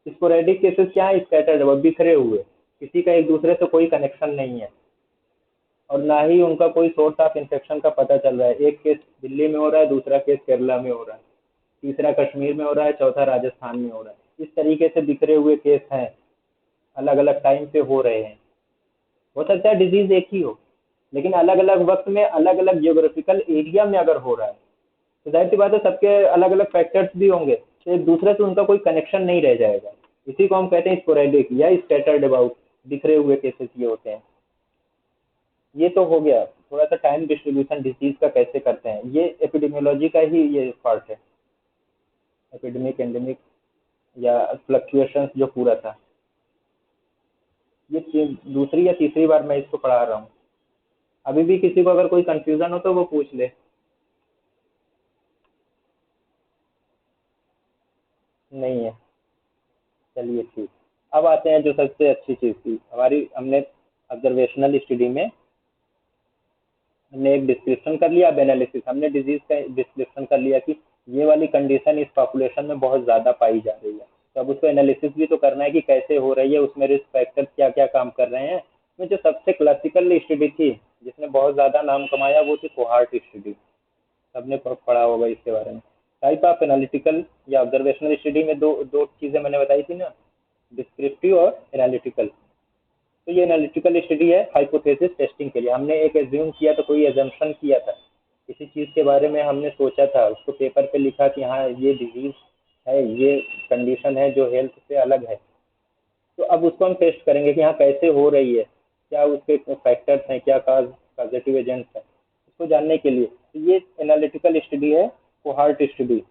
S1: स्पोरेडिक केसेस क्या है, स्कैटर्ड, वो बिखरे हुए, किसी का एक दूसरे से कोई कनेक्शन नहीं है, और ना ही उनका कोई सोर्स ऑफ इन्फेक्शन का पता चल रहा है। एक केस दिल्ली में हो रहा है, दूसरा केस केरला में हो रहा है, तीसरा कश्मीर में हो रहा है, चौथा राजस्थान में हो रहा है। इस तरीके से बिखरे हुए केस हैं, अलग अलग टाइम पे हो रहे हैं। हो सकता है डिजीज एक ही हो, लेकिन अलग अलग वक्त में अलग अलग जियोग्राफिकल एरिया में अगर हो रहा है, तो जाहिर सी बात है सबके अलग अलग फैक्टर्स भी होंगे, तो एक दूसरे से उनका कोई कनेक्शन नहीं रह जाएगा। इसी को हम कहते हैं स्पोरेडिक या स्कैटर्ड अबाउट, बिखरे हुए केसेस ये होते हैं। ये तो हो गया थोड़ा सा टाइम डिस्ट्रीब्यूशन डिजीज का कैसे करते हैं, ये एपिडेमियोलॉजी का ही ये पार्ट है, एपिडेमिक एंडेमिक या फ्लक्चुएशंस जो पूरा था। ये दूसरी या तीसरी बार मैं इसको पढ़ा रहा हूँ। अभी भी किसी को अगर कोई कंफ्यूजन हो तो वो पूछ ले। नहीं है, चलिए ठीक। अब आते हैं जो सबसे अच्छी चीज़ थी हमारी, हमने ऑब्जर्वेशनल स्टडी में हमने एक डिस्क्रिप्शन कर लिया, अब एनालिसिस, हमने डिजीज का डिस्क्रिप्शन कर लिया कि ये वाली कंडीशन इस पॉपुलेशन में बहुत ज़्यादा पाई जा रही है, तो अब उसको एनालिसिस भी तो करना है कि कैसे हो रही है, उसमें रिस्क फैक्टर्स क्या क्या काम कर रहे हैं। उसमें जो सबसे क्लासिकल स्टडी थी जिसने बहुत ज़्यादा नाम कमाया वो थी कोहार्ट स्टडी, सबने पढ़ा होगा इसके बारे में। टाइप ऑफ एनालिटिकल या ऑब्जर्वेशनल स्टडी में दो दो चीज़ें मैंने बताई थी ना, डिस्क्रिप्टिव और एनालिटिकल। तो ये एनालिटिकल स्टडी है हाइपोथेसिस टेस्टिंग के लिए, हमने एक एज्यूम किया था, कोई एजम्पशन किया था, किसी चीज़ के बारे में हमने सोचा था, उसको पेपर पे लिखा कि हाँ ये डिजीज है, ये कंडीशन है जो हेल्थ से अलग है। तो अब उसको हम टेस्ट करेंगे कि हाँ कैसे हो रही है, क्या उसके फैक्टर्स हैं, क्या पॉजिटिव एजेंट्स हैं, उसको जानने के लिए। तो ये एनालिटिकल स्टडी है कोहार्ट स्टडी।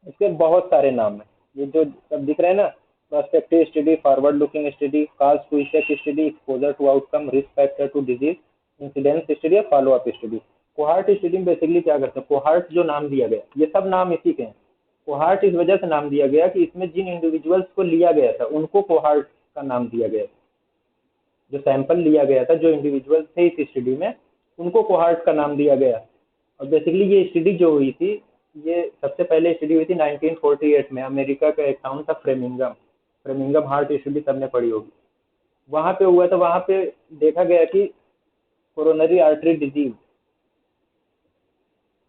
S1: इसके बहुत सारे नाम हैं, ये जो सब दिख रहे हैं ना, prospective study, forward looking study, cause to effect study, exposure to outcome, risk factor to disease, incidence study और follow up study. Cohort study में बेसिकली क्या करते हैं, कोहार्ट जो नाम दिया गया, ये सब नाम इसी के हैं। कोहार्ट इस वजह से नाम दिया गया कि इसमें जिन इंडिविजुअल्स को लिया गया था उनको कोहार्ट का नाम दिया गया, जो सैंपल लिया गया था, जो इंडिविजुअल्स थे इस स्टडी में, उनको कोहार्ट का नाम दिया गया। और बेसिकली ये स्टडी जो हुई थी, ये सबसे पहले स्टडी हुई थी 1948 में, अमेरिका का एक टाउन था फ्रेमिंगम, फ्रेमिंगम हार्ट स्टडी सबने पढ़ी होगी, वहाँ पे हुआ था। वहाँ पे देखा गया कि coronary artery disease,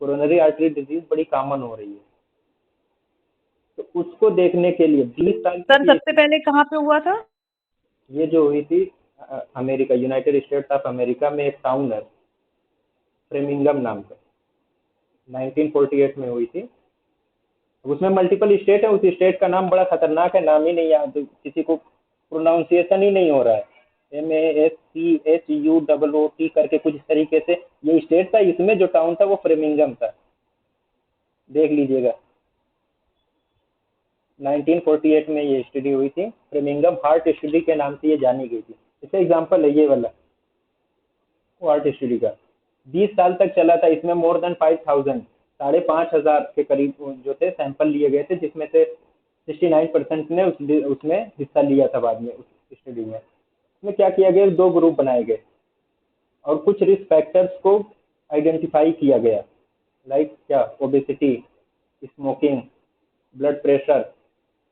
S1: coronary artery disease बड़ी कॉमन हो रही है, तो उसको देखने के लिए 20 साल
S2: सर
S1: की
S2: सबसे पहले कहाँ पे हुआ था?
S1: ये जो हुई थी America, United states of America में एक टाउन है फ्रेमिंगम नाम का, 1948 में हुई थी। उसमें मल्टीपल स्टेट है, उस स्टेट का नाम बड़ा खतरनाक है, नाम ही नहीं याद, किसी को प्रोनाउंसिएशन ही नहीं हो रहा है, MASCHUOOT करके कुछ इस तरीके से ये स्टेट था। इसमें जो टाउन था वो फ्रेमिंगम था, देख लीजिएगा। 1948 में ये स्टडी हुई थी, फ्रेमिंगम हार्ट स्टडी के नाम से ये जानी गई थी। इसका एग्जाम्पल है ये वाला वो हार्ट स्टडी का, 20 साल तक चला था। इसमें मोर देन 5000 5,500 के करीब जो थे सैंपल लिए गए थे, जिसमें से 69% ने उसमें हिस्सा लिया था बाद में उस स्टडी में। इसमें क्या किया गया, 2 ग्रुप बनाए गए और कुछ रिस्क फैक्टर्स को आइडेंटिफाई किया गया, लाइक क्या, ओबेसिटी, स्मोकिंग, ब्लड प्रेशर।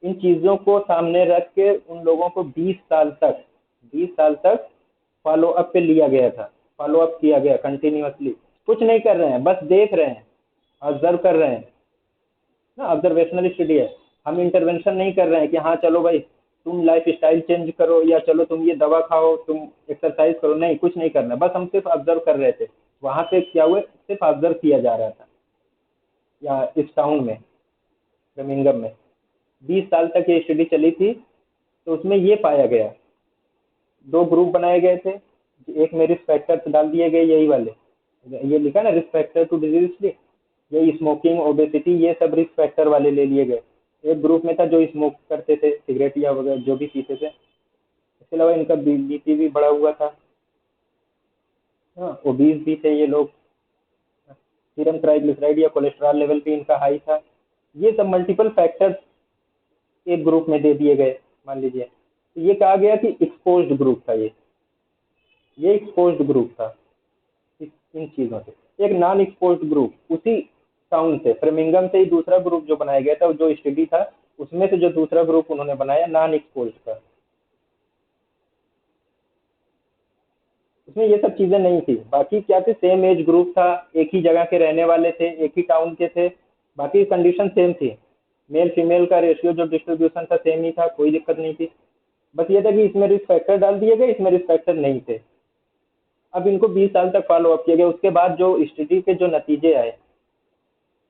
S1: इन चीज़ों को सामने रख के उन लोगों को 20 साल तक फॉलो अप पे लिया गया था, फॉलो अप किया गया कंटिन्यूअसली। कुछ नहीं कर रहे हैं, बस देख रहे हैं, ऑब्जर्व कर रहे हैं ना, ऑब्जर्वेशनल स्टडी है। हम इंटरवेंशन नहीं कर रहे हैं कि हाँ चलो भाई तुम लाइफ स्टाइल चेंज करो या चलो तुम ये दवा खाओ, तुम एक्सरसाइज करो, नहीं, कुछ नहीं करना, बस हम सिर्फ ऑब्जर्व कर रहे थे। वहाँ पे क्या हुआ, सिर्फ ऑब्जर्व किया जा रहा था या इस टाउन में, बर्मिंघम में 20 साल तक ये स्टडी चली थी। तो उसमें ये पाया गया, 2 ग्रुप बनाए गए थे, एक में रिस्क फैक्टर्स डाल दिए गए, यही वाले, ये लिखा ना रिस्क फैक्टर टू डिजीज, ये स्मोकिंग, ओबेसिटी, ये सब रिस्क फैक्टर वाले ले लिए गए। एक ग्रुप में था जो स्मोक करते थे, सिगरेट या वगैरह जो भी पीते थे। इसके अलावा इनका बीपी भी बढ़ा हुआ था, हाँ, ओबीज भी थे ये लोग, सीरम ट्राइग्लिसराइड या कोलेस्ट्रॉल लेवल भी इनका हाई था। ये सब मल्टीपल फैक्टर्स एक ग्रुप में दे दिए गए, मान लीजिए। तो ये कहा गया कि एक्सपोज्ड ग्रुप था ये एक्सपोज्ड ग्रुप था इन चीज़ों से। एक नॉन एक्सपोज्ड ग्रुप उसी टाउन से, फ्रेमिंगम से ही दूसरा ग्रुप जो बनाया गया था, जो स्टडी था उसमें से जो दूसरा ग्रुप उन्होंने बनाया नॉन एक्सपोज्ड का, उसमें ये सब चीज़ें नहीं थी। बाकी क्या थे, सेम एज ग्रुप था, एक ही जगह के रहने वाले थे, एक ही टाउन के थे, बाकी कंडीशन सेम थी, मेल फीमेल का रेशियो जो डिस्ट्रीब्यूशन था सेम ही था, कोई दिक्कत नहीं थी। बस ये था कि इसमें रिस्क फैक्टर डाल दिए गए, इसमें रिस्क फैक्टर नहीं थे। अब इनको 20 साल तक फॉलो अप किया गया। उसके बाद जो स्टडी के जो नतीजे आए,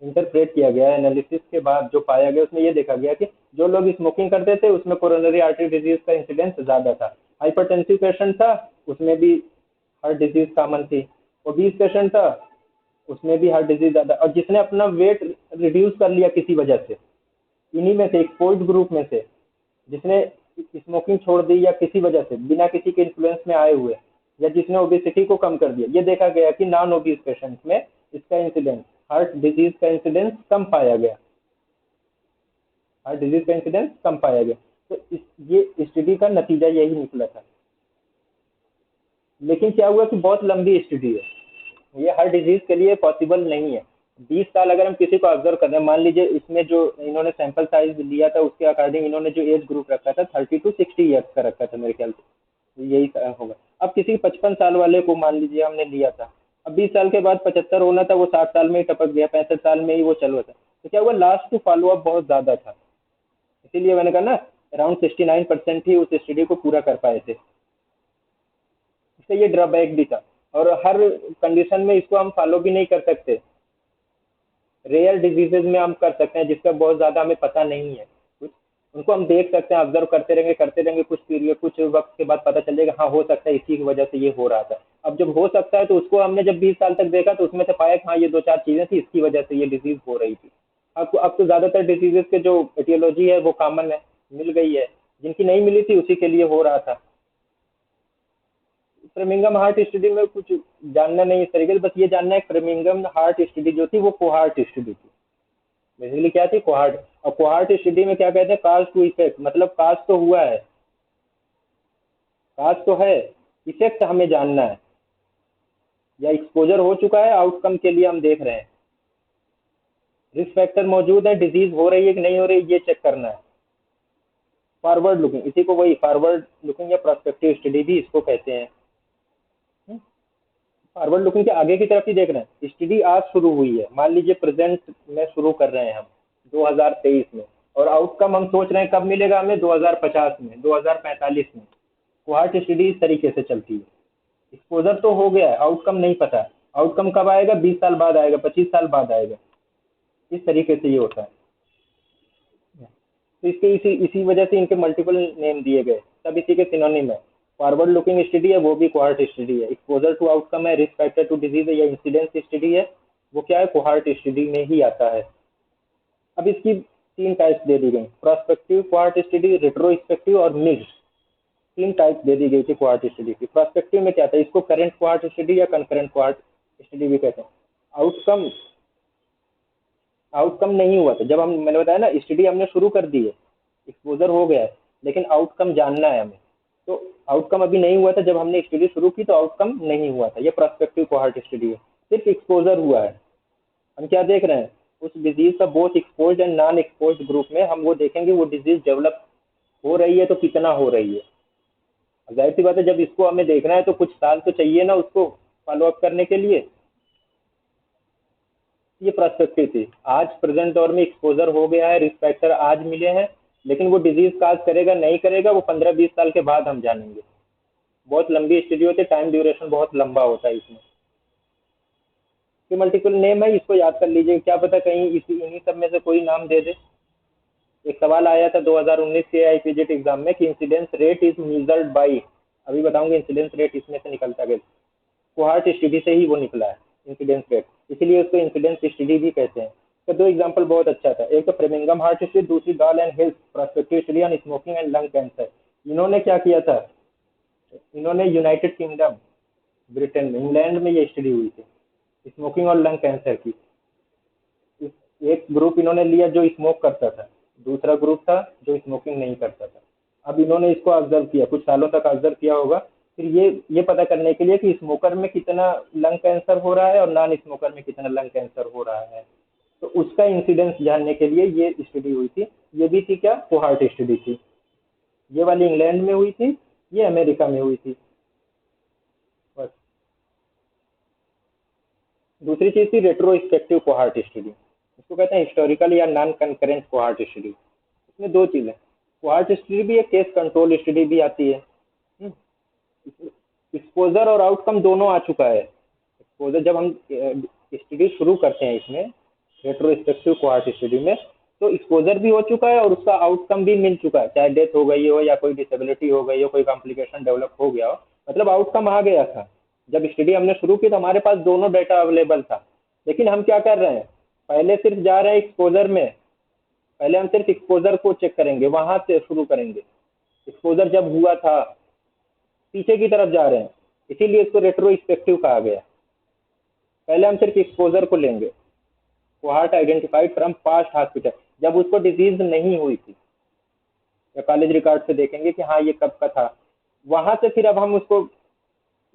S1: इंटरप्रेट किया गया, एनालिसिस के बाद जो पाया गया, उसमें ये देखा गया कि जो लोग स्मोकिंग करते थे उसमें कोरोनरी आर्टरी डिजीज का इंसिडेंस ज़्यादा था। हाइपरटेंसिव पेशेंट था, उसमें भी हार्ट डिजीज कॉमन थी। ओबीस पेशेंट था, उसमें भी हार्ट डिजीज ज़्यादा। और जिसने अपना वेट रिड्यूस कर लिया किसी वजह से, इन्हीं में से एक्सपोज्ड ग्रुप में से जिसने स्मोकिंग छोड़ दी या किसी वजह से बिना किसी के इन्फ्लुएंस में आए हुए, या जिसने ओबेसिटी को कम कर दिया, ये देखा गया कि नॉन ओबीस पेशेंट में इसका इंसिडेंस, हार्ट डिजीज का इंसिडेंस कम पाया गया, हार्ट डिजीज का इंसिडेंस कम पाया गया। तो ये स्टडी का नतीजा यही निकला था। लेकिन क्या हुआ कि बहुत लंबी स्टडी है, ये हर डिजीज के लिए पॉसिबल नहीं है। 20 साल अगर हम किसी को ऑब्जर्व कर रहे हैं, मान लीजिए इसमें जो इन्होंने सैंपल साइज लिया था उसके अकॉर्डिंग इन्होंने जो एज ग्रुप रखा था 30 to 60 ईयर्स का रखा था मेरे ख्याल से, यही होगा। अब किसी 55 साल वाले को मान लीजिए हमने लिया था, अब 20 साल के बाद 75 होना था, वो 60 साल में ही टपक गया, 65 साल में ही वो चल रहा था। तो क्या हुआ, लास्ट टू फॉलो अप बहुत ज़्यादा था, इसीलिए मैंने कहा ना अराउंड 69% ही उस स्टडी को पूरा कर पाए थे। इससे ये ड्रॉबैक भी था, और हर कंडीशन में इसको हम फॉलो भी नहीं कर सकते। रेयर डिजीजेज में हम कर सकते हैं जिसका बहुत ज़्यादा हमें पता नहीं है कुछ, उनको हम देख सकते हैं, ऑब्जर्व करते रहेंगे कुछ पीरियड, कुछ वक्त के बाद पता चल जाएगा हाँ हो सकता है इसी की वजह से ये हो रहा था। अब जब हो सकता है तो उसको हमने जब 20 साल तक देखा तो उसमें से पाया कि हाँ ये 2-4 चीज़ें थी, इसकी वजह से ये डिजीज हो रही थी। अब तो ज़्यादातर डिजीजेस के जो एटियोलॉजी है वो कॉमन है, मिल गई है, जिनकी नहीं मिली थी उसी के लिए हो रहा था। फ्रेमिंगम हार्ट स्टडी में कुछ जानना नहीं इस तरीके से, बस ये जानना है फ्रेमिंगम हार्ट स्टडी जो थी वो कोहार्ट स्टडी थी। बेसिकली क्या थी, कोहार्ट। और कोहार्ट स्टडी में क्या कहते हैं, काज टू इफेक्ट, मतलब काज तो हुआ है, काज तो है, इफेक्ट हमें जानना है, या एक्सपोजर हो चुका है, आउटकम के लिए हम देख रहे हैं। रिस्क फैक्टर मौजूद है, डिजीज हो रही है कि नहीं हो रही है, ये चेक करना है। फॉरवर्ड लुकिंग, इसी को वही फॉरवर्ड लुकिंग या प्रोस्पेक्टिव स्टडी भी इसको कहते हैं। फॉरवर्ड लुकिंग के आगे की तरफ ही देख रहे हैं। स्टडी आज शुरू हुई है, मान लीजिए प्रेजेंट में शुरू कर रहे हैं हम 2023 में, और आउटकम हम सोच रहे हैं कब मिलेगा हमें, 2050 में, 2045 में। कोहार्ट स्टडी इस तरीके से चलती है। एक्सपोजर तो हो गया है, आउटकम नहीं पता है। आउटकम कब आएगा, 20 साल बाद आएगा, 25 साल बाद आएगा। इस तरीके से ये होता है। तो इसके इसी वजह से इनके मल्टीपल नेम दिए गए, सब इसी के सिनोनिम है। फॉरवर्ड लुकिंग स्टडी है, वो भी कोहार्ट स्टडी है। एक्सपोजर टू आउटकम है, रिस्क फैक्टर टू डिजीज है, या इंसिडेंस स्टडी है, वो क्या है, कोहार्ट स्टडी में ही आता है। अब इसकी 3 टाइप्स दे दी गई, प्रोस्पेक्टिव कोहार्ट स्टडी, रेट्रोस्पेक्टिव और मिक्स्ड। 3 टाइप दे दी गई थी कोहार्ट स्टडी की। प्रोस्पेक्टिव में क्या था, इसको करंट कोहार्ट स्टडी या कंकरेंट कोहार्ट स्टडी भी कहते हैं। आउटकम आउटकम नहीं हुआ था, जब मैंने बताया ना, स्टडी हमने शुरू कर दी है, एक्सपोजर हो गया है, लेकिन आउटकम जानना है हमें। तो आउटकम अभी नहीं हुआ था, जब हमने स्टडी शुरू की तो आउटकम नहीं हुआ था। ये प्रोस्पेक्टिव कोहार्ट स्टडी है, सिर्फ एक्सपोजर हुआ है। हम क्या देख रहे हैं, उस डिजीज का both expose and non expose group में हम वो देखेंगे वो डिजीज डेवलप हो रही है तो कितना हो रही है। जाहिर सी बात है, जब इसको हमें देखना है तो कुछ साल तो चाहिए ना उसको फॉलो अप करने के लिए। ये प्रोस्पेक्टिव थी। आज प्रेजेंट दौर में एक्सपोजर हो गया है, रिस्क फैक्टर आज मिले हैं, लेकिन वो डिजीज काज करेगा नहीं करेगा वो 15-20 साल के बाद हम जानेंगे। बहुत लंबी स्टडी होती है, टाइम ड्यूरेशन बहुत लंबा होता है इसमें। ये मल्टीपल नेम है, इसको याद कर लीजिए, क्या पता कहीं इन्हीं सब में से कोई नाम दे दे। एक सवाल आया था 2019 के आईपीजेट एग्जाम में कि incidence rate is measured by, अभी बताऊंगा इंसिडेंस रेट इसमें से निकलता गया, कोहार्ट स्टडी से ही वो निकला है इंसिडेंस रेट, इसलिए उसको इंसिडेंस स्टडी भी कहते हैं। तो 2 एग्जांपल बहुत अच्छा था, एक तो फ्रेमिंगम हार्ट स्टडी, दूसरी Doll and Hills prospective study on smoking and lung cancer. इन्होंने क्या किया था, इन्होंने यूनाइटेड किंगडम, ब्रिटेन में, इंग्लैंड में ये स्टडी हुई थी स्मोकिंग और लंग कैंसर की। एक ग्रुप इन्होंने लिया जो स्मोक करता था, दूसरा ग्रुप था जो स्मोकिंग नहीं करता था। अब इन्होंने इसको ऑब्जर्व किया, कुछ सालों तक ऑब्जर्व किया होगा, फिर ये पता करने के लिए कि स्मोकर में कितना लंग कैंसर हो रहा है और नॉन स्मोकर में कितना लंग कैंसर हो रहा है, तो उसका इंसिडेंस जानने के लिए ये स्टडी हुई थी। ये भी थी क्या, कोहार्ट स्टडी थी। ये वाली इंग्लैंड में हुई थी, ये अमेरिका में हुई थी। बस। दूसरी चीज थी रेट्रोस्पेक्टिव कोहार्ट स्टडी, इसको कहते हैं हिस्टोरिकल या नॉन कंकरेंट कोहार्ट स्टडी। इसमें 2 चीजें, कोहार्ट स्टडी भी है, केस कंट्रोल स्टडी भी आती है। एक्सपोजर और आउटकम दोनों आ चुका है। एक्सपोजर जब हम स्टडी शुरू करते हैं इसमें रेट्रोस्पेक्टिव कोहार्ट स्टडी में, तो एक्सपोजर भी हो चुका है और उसका आउटकम भी मिल चुका है, चाहे डेथ हो गई हो या कोई डिसेबिलिटी हो गई हो, कोई कॉम्प्लिकेशन डेवलप हो गया हो, मतलब आउटकम आ गया था। जब स्टडी हमने शुरू की तो हमारे पास दोनों डेटा अवेलेबल था, लेकिन हम क्या कर रहे हैं, पहले सिर्फ जा रहे हैं एक्सपोजर में, पहले हम सिर्फ एक्सपोजर को चेक करेंगे, वहां से शुरू करेंगे। एक्सपोजर जब हुआ था पीछे की तरफ जा रहे हैं, इसीलिए इसको रेट्रोस्पेक्टिव कहा गया। पहले हम सिर्फ एक्सपोजर को लेंगे, cohort identified from past hospital, जब उसको डिजीज नहीं हुई थी, या कॉलेज रिकॉर्ड से देखेंगे कि हाँ ये कब का था, वहां से फिर अब हम उसको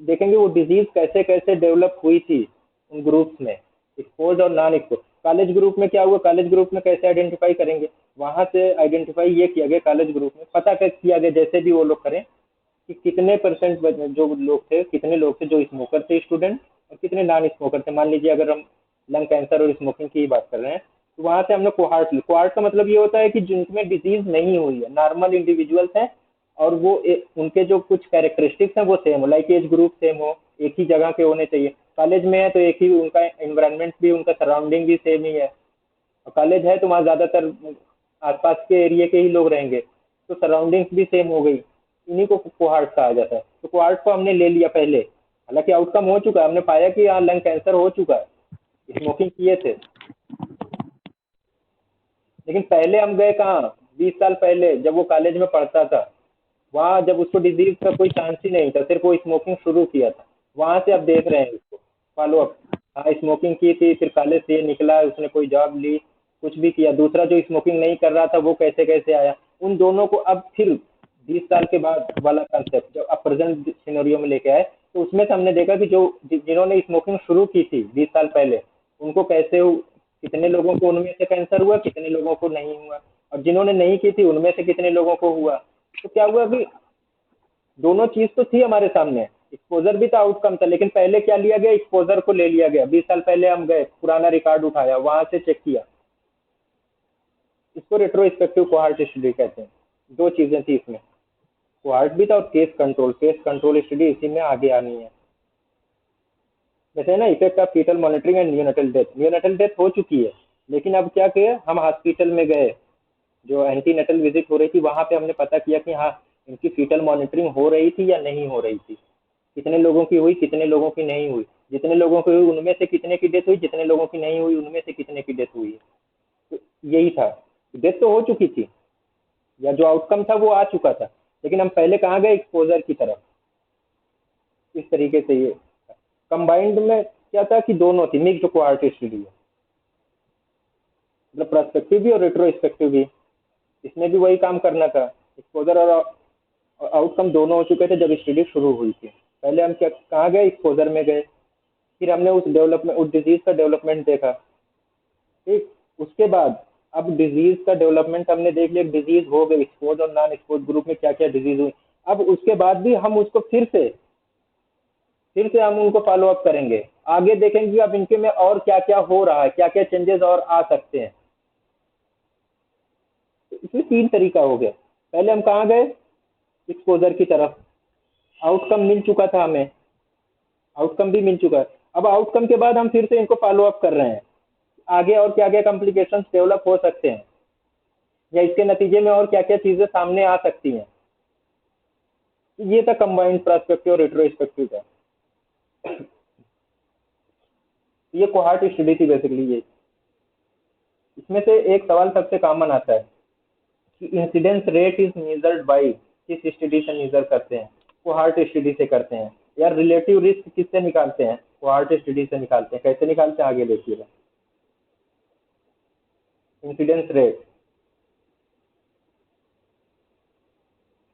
S1: देखेंगे वो डिजीज कैसे कैसे डेवलप हुई थी उन ग्रुप्स में, एक्सपोज और नॉन एक्सपोज। कॉलेज ग्रुप में क्या हुआ, कॉलेज ग्रुप में कैसे आइडेंटिफाई करेंगे, वहां से आइडेंटिफाई ये किया गया कॉलेज ग्रुप में, पता कैसे किया गया, जैसे भी वो लोग करें कि कितने परसेंट जो लोग थे, कितने लोग थे जो स्मोकर थे स्टूडेंट, और कितने नॉन स्मोकर थे। मान लीजिए अगर हम लंग कैंसर और स्मोकिंग की ही बात कर रहे हैं, तो वहां से हमने कोहार्ट ली। कोहार्ट का मतलब ये होता है कि जिनमें डिजीज नहीं हुई है, नॉर्मल इंडिविजुअल्स हैं, और वो उनके जो कुछ कैरेक्टरिस्टिक्स हैं वो सेम हो, लाइक एज ग्रुप सेम हो, एक ही जगह के होने चाहिए। कॉलेज में है तो एक ही उनका एनवायरनमेंट भी, उनका सराउंडिंग भी सेम ही है, और कॉलेज है तो वहाँ ज़्यादातर आसपास के एरिया के ही लोग रहेंगे, तो सराउंडिंग्स भी सेम हो गई। इन्हीं को कोहार्ट कहा जाता है। तो कोहार्ट को हमने ले लिया पहले, हालांकि आउटकम हो चुका है, हमने पाया कि हाँ लंग कैंसर हो चुका है, स्मोकिंग किए थे, लेकिन पहले हम गए कहाँ, 20 साल पहले जब वो कॉलेज में पढ़ता था, वहाँ जब उसको डिजीज का कोई चांस ही नहीं था, सिर्फ वो स्मोकिंग शुरू किया था, वहाँ से अब देख रहे हैं उसको फॉलो अप। हाँ स्मोकिंग की थी, फिर कॉलेज से ये निकला, उसने कोई जॉब ली, कुछ भी किया। दूसरा जो स्मोकिंग नहीं कर रहा था वो कैसे कैसे आया, उन दोनों को अब फिर 20 साल के बाद वाला कंसेप्ट जब अब प्रेजेंट सिनेरियो में लेके आए, तो उसमें से हमने देखा कि जो जिन्होंने स्मोकिंग शुरू की थी 20 साल पहले, उनको कैसे, कितने लोगों को उनमें से कैंसर हुआ, कितने लोगों को नहीं हुआ, और जिन्होंने नहीं की थी उनमें से कितने लोगों को हुआ। तो क्या हुआ कि दोनों चीज तो थी हमारे सामने, एक्सपोजर भी था, आउटकम था, लेकिन पहले क्या लिया गया, एक्सपोजर को ले लिया गया। 20 साल पहले हम गए, पुराना रिकॉर्ड उठाया, वहां से चेक किया। इसको रेट्रोस्पेक्टिव कोहार्ट स्टडी कहते हैं। दो चीजें थी इसमें, कोहार्ट भी था और case control. Case control study इसी में आगे आनी है। जैसे ना effect of fetal monitoring and neonatal death. Neonatal death हो चुकी है, लेकिन अब क्या किया, हम हॉस्पिटल में गए, जो एंटीनेटल विजिट हो रही थी वहां पे हमने पता किया कि हाँ इनकी फीटल मॉनिटरिंग हो रही थी या नहीं हो रही थी, कितने लोगों की हुई, कितने लोगों की नहीं हुई, जितने लोगों की हुई उनमें से कितने की डेथ हुई, जितने लोगों की नहीं हुई उनमें से कितने की डेथ हुई है। तो यही था, डेथ तो हो चुकी थी या जो आउटकम था वो आ चुका था, लेकिन हम पहले कहाँ गए, एक्सपोजर की तरफ। इस तरीके से ये कंबाइंड में क्या था कि दोनों थी, मिक्स्ड कोहार्ट स्टडी है, मतलब प्रोस्पेक्टिव भी और रेट्रोस्पेक्टिव भी। इसमें भी वही काम करना था, एक्सपोजर और आउटकम दोनों हो चुके थे जब स्टडी शुरू हुई थी। पहले हम क्या कहाँ गए, एक्सपोजर में गए, फिर हमने उस डेवलपमेंट, उस डिजीज का डेवलपमेंट देखा, ठीक। उसके बाद अब डिजीज का डेवलपमेंट हमने देख लिया, डिजीज हो गई, एक्सपोज और नॉन एक्सपोज ग्रुप में क्या क्या डिजीज हुई। अब उसके बाद भी हम उसको फिर से हम उनको फॉलो अप करेंगे, आगे देखेंगे कि अब इनके में और क्या क्या हो रहा है, क्या क्या चेंजेस और आ सकते हैं। तो इसमें तीन तरीका हो गया। पहले हम कहाँ गए, एक्सपोजर की तरफ, आउटकम मिल चुका था हमें, आउटकम भी मिल चुका है। अब आउटकम के बाद हम फिर से इनको फॉलो अप कर रहे हैं, आगे और क्या क्या कॉम्प्लिकेशंस डेवलप हो सकते हैं या इसके नतीजे में और क्या क्या चीजें सामने आ सकती हैं। ये था कंबाइंड प्रोस्पेक्टिव और रेट्रोस्पेक्टिव का। ये कोहार्ट स्टडी थी बेसिकली। ये इसमें से एक सवाल सबसे कॉमन आता है कि incidence rate is measured by, किस स्टडी से मेजर करते हैं, कोहार्ट स्टडी से करते हैं। यार रिलेटिव रिस्क किससे निकालते हैं, कोहार्ट स्टडी से निकालते हैं। कैसे निकालते हैं आगे देखिएगा। इंसिडेंस रेट,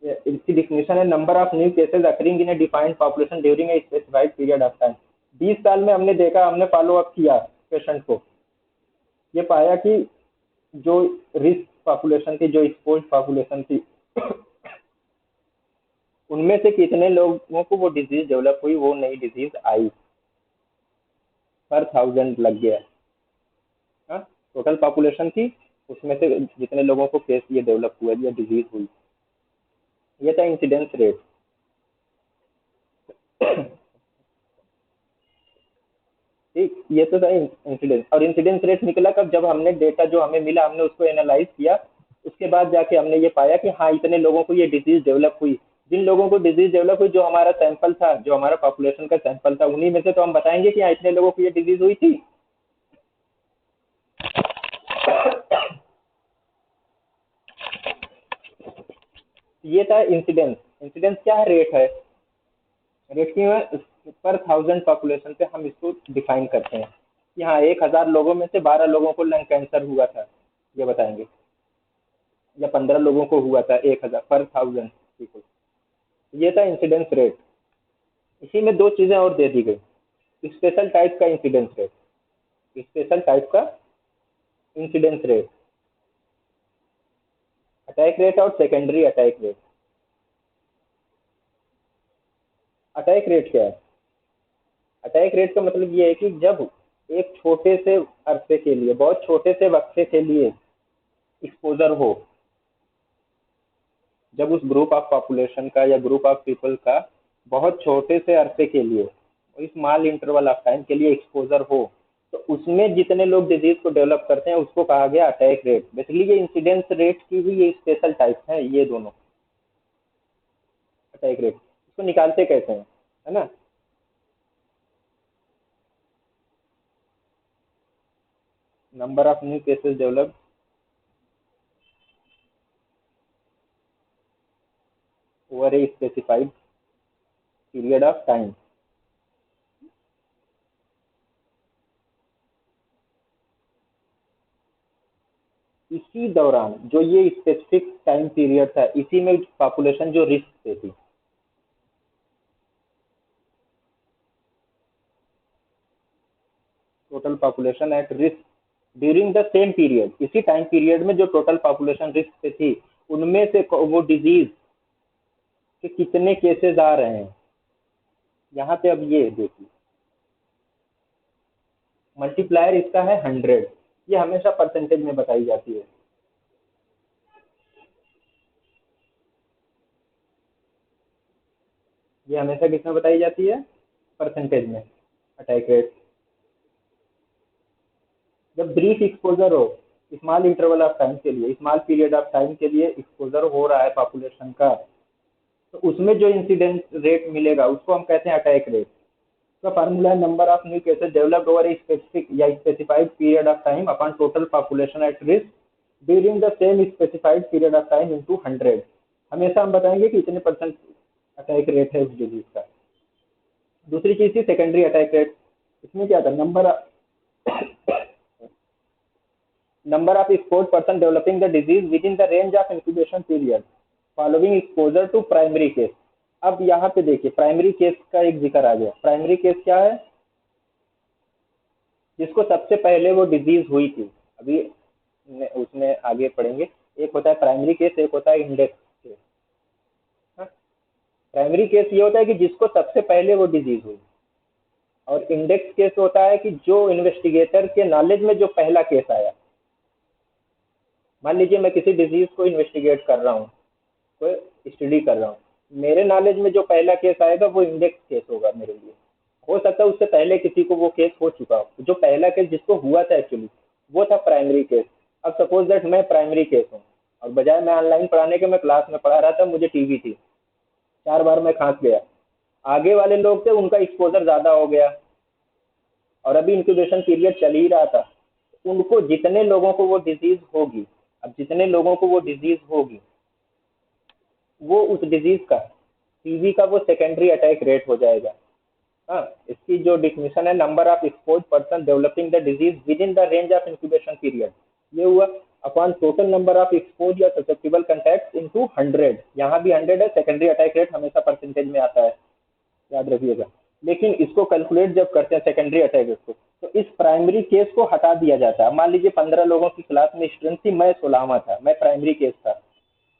S1: इसकी डिफिनेशन है number of new cases occurring in A defined population during a specified period of time. 20 साल में हमने देखा, हमने फॉलो अप किया पेशेंट को, ये पाया कि जो रिस्क पॉपुलेशन थी, जो एक्सपोज पॉपुलेशन थी, उनमें से कितने लोगों को वो डिजीज डेवलप हुई, वो नई डिजीज आई, पर 1000 लग गया। हाँ, टोटल पॉपुलेशन थी, उसमें से जितने लोगों को केस ये डेवलप हुआ या डिजीज हुई, ये था इंसिडेंस रेट। ठीक, ये तो था इंसिडेंस। और इंसिडेंस रेट निकला कब, जब हमने डेटा जो हमें मिला हमने उसको एनालाइज किया, उसके बाद जाके हमने ये पाया कि हाँ इतने लोगों को ये डिजीज डेवलप हुई। जिन लोगों को डिजीज डेवलप हुई, जो हमारा सैंपल था, जो हमारा पॉपुलेशन का सैंपल था, उन्हीं में से तो हम बताएंगे कि हाँ इतने लोगों को ये डिजीज हुई थी। ये था इंसिडेंस। इंसिडेंस क्या है, रेट है। रेट क्यों है, पर 1000 पॉपुलेशन पे हम इसको डिफाइन करते हैं कि हाँ 1000 लोगों में से 12 लोगों को लंग कैंसर हुआ था, ये बताएंगे, या 15 लोगों को हुआ था, 1000 पर 1000 पीपल। ये था इंसिडेंस रेट। इसी में दो चीजें और दे दी गई, स्पेशल टाइप का इंसिडेंस रेट, स्पेशल टाइप का इंसिडेंस रेट, अटैक रेट और secondary attack rate. Attack rate क्या है, अटैक रेट का मतलब ये है कि जब एक छोटे से अरसे के लिए, बहुत छोटे से वक्फे के लिए एक्सपोजर हो, जब उस ग्रुप ऑफ पॉपुलेशन का या ग्रुप ऑफ पीपल का बहुत छोटे से अरसे के लिए, स्मॉल इंटरवल ऑफ टाइम के लिए एक्सपोजर हो, तो उसमें जितने लोग डिजीज को डेवलप करते हैं उसको कहा गया अटैक रेट। बेसिकली ये इंसिडेंस रेट की भी ये स्पेशल टाइप है, ये दोनों अटैक रेट। इसको निकालते कैसे हैं, है ना। Number of new cases develop over a specified period of time. इसी दौरान जो ये स्पेसिफिक टाइम पीरियड था, इसी में पॉपुलेशन जो रिस्क पे थी, total population at risk during the same period, इसी टाइम पीरियड में जो टोटल पॉपुलेशन रिस्क पे थी, उनमें से वो डिजीज के कितने केसेस आ रहे हैं, यहाँ पे अब ये देखिए, मल्टीप्लायर इसका है 100, ये हमेशा परसेंटेज में बताई जाती है। ये हमेशा किसमें बताई जाती है? परसेंटेज में अटैक रेट। जब ब्रीफ एक्सपोजर हो, स्मॉल इंटरवल ऑफ टाइम के लिए, स्मॉल पीरियड ऑफ टाइम के लिए एक्सपोजर हो रहा है पॉपुलेशन का, तो उसमें जो इंसिडेंस रेट मिलेगा उसको हम कहते हैं अटैक रेट। का फार्मूला है number of new cases developed over a specific या specified period of time upon total population at risk during the same specified period of time into 100। हमेशा हम बताएंगे कि इतने परसेंट अटैक रेट है उस डिजीज का। दूसरी चीज थी सेकेंडरी अटैक रेट। इसमें क्या था? Number of exposed person developing the disease within the range of incubation period following exposure to primary case. अब यहाँ पे देखिए प्राइमरी केस का एक जिक्र आ गया। प्राइमरी केस क्या है? जिसको सबसे पहले वो डिजीज हुई थी। अभी उसमें आगे पढ़ेंगे। एक होता है प्राइमरी केस, एक होता है इंडेक्स केस। प्राइमरी केस ये होता है कि जिसको सबसे पहले वो डिजीज हुई, और इंडेक्स केस होता है कि जो इन्वेस्टिगेटर के नॉलेज में जो पहला केस आया। मान लीजिए मैं किसी डिजीज को इन्वेस्टिगेट कर रहा हूँ, कोई स्टडी कर रहा हूँ, मेरे नॉलेज में जो पहला केस आएगा वो इंडेक्स केस होगा मेरे लिए। हो सकता है उससे पहले किसी को वो केस हो चुका हो। जो पहला केस जिसको हुआ था एक्चुअली वो था प्राइमरी केस। अब सपोज दैट मैं प्राइमरी केस हूँ और बजाय मैं ऑनलाइन पढ़ाने के मैं क्लास में पढ़ा रहा था, मुझे टीबी थी, 4 बार मैं खांस गया। आगे वाले लोग थे उनका एक्सपोजर ज़्यादा हो गया और अभी इंक्यूबेशन पीरियड चल ही रहा था। उनको जितने लोगों को वो डिजीज होगी, अब जितने लोगों को वो डिजीज होगी वो उस डिजीज का टीबी का वो सेकेंडरी अटैक रेट हो जाएगा। हाँ, इसकी जो डिफिनेशन है number of expose person developing the disease within the range of incubation period, ये हुआ upon total number of expose या ससेप्टिबल कॉन्टैक्ट इनटू 100। यहाँ भी 100 है। सेकेंडरी अटैक रेट हमेशा परसेंटेज में आता है, याद रखिएगा। लेकिन इसको कैलकुलेट जब करते हैं सेकेंडरी अटैक रेट को, तो इस प्राइमरी केस को हटा दिया जाता है। मान लीजिए 15 लोगों की क्लास में स्ट्रेंथ थी, मैं 16वां था, मैं प्राइमरी केस था,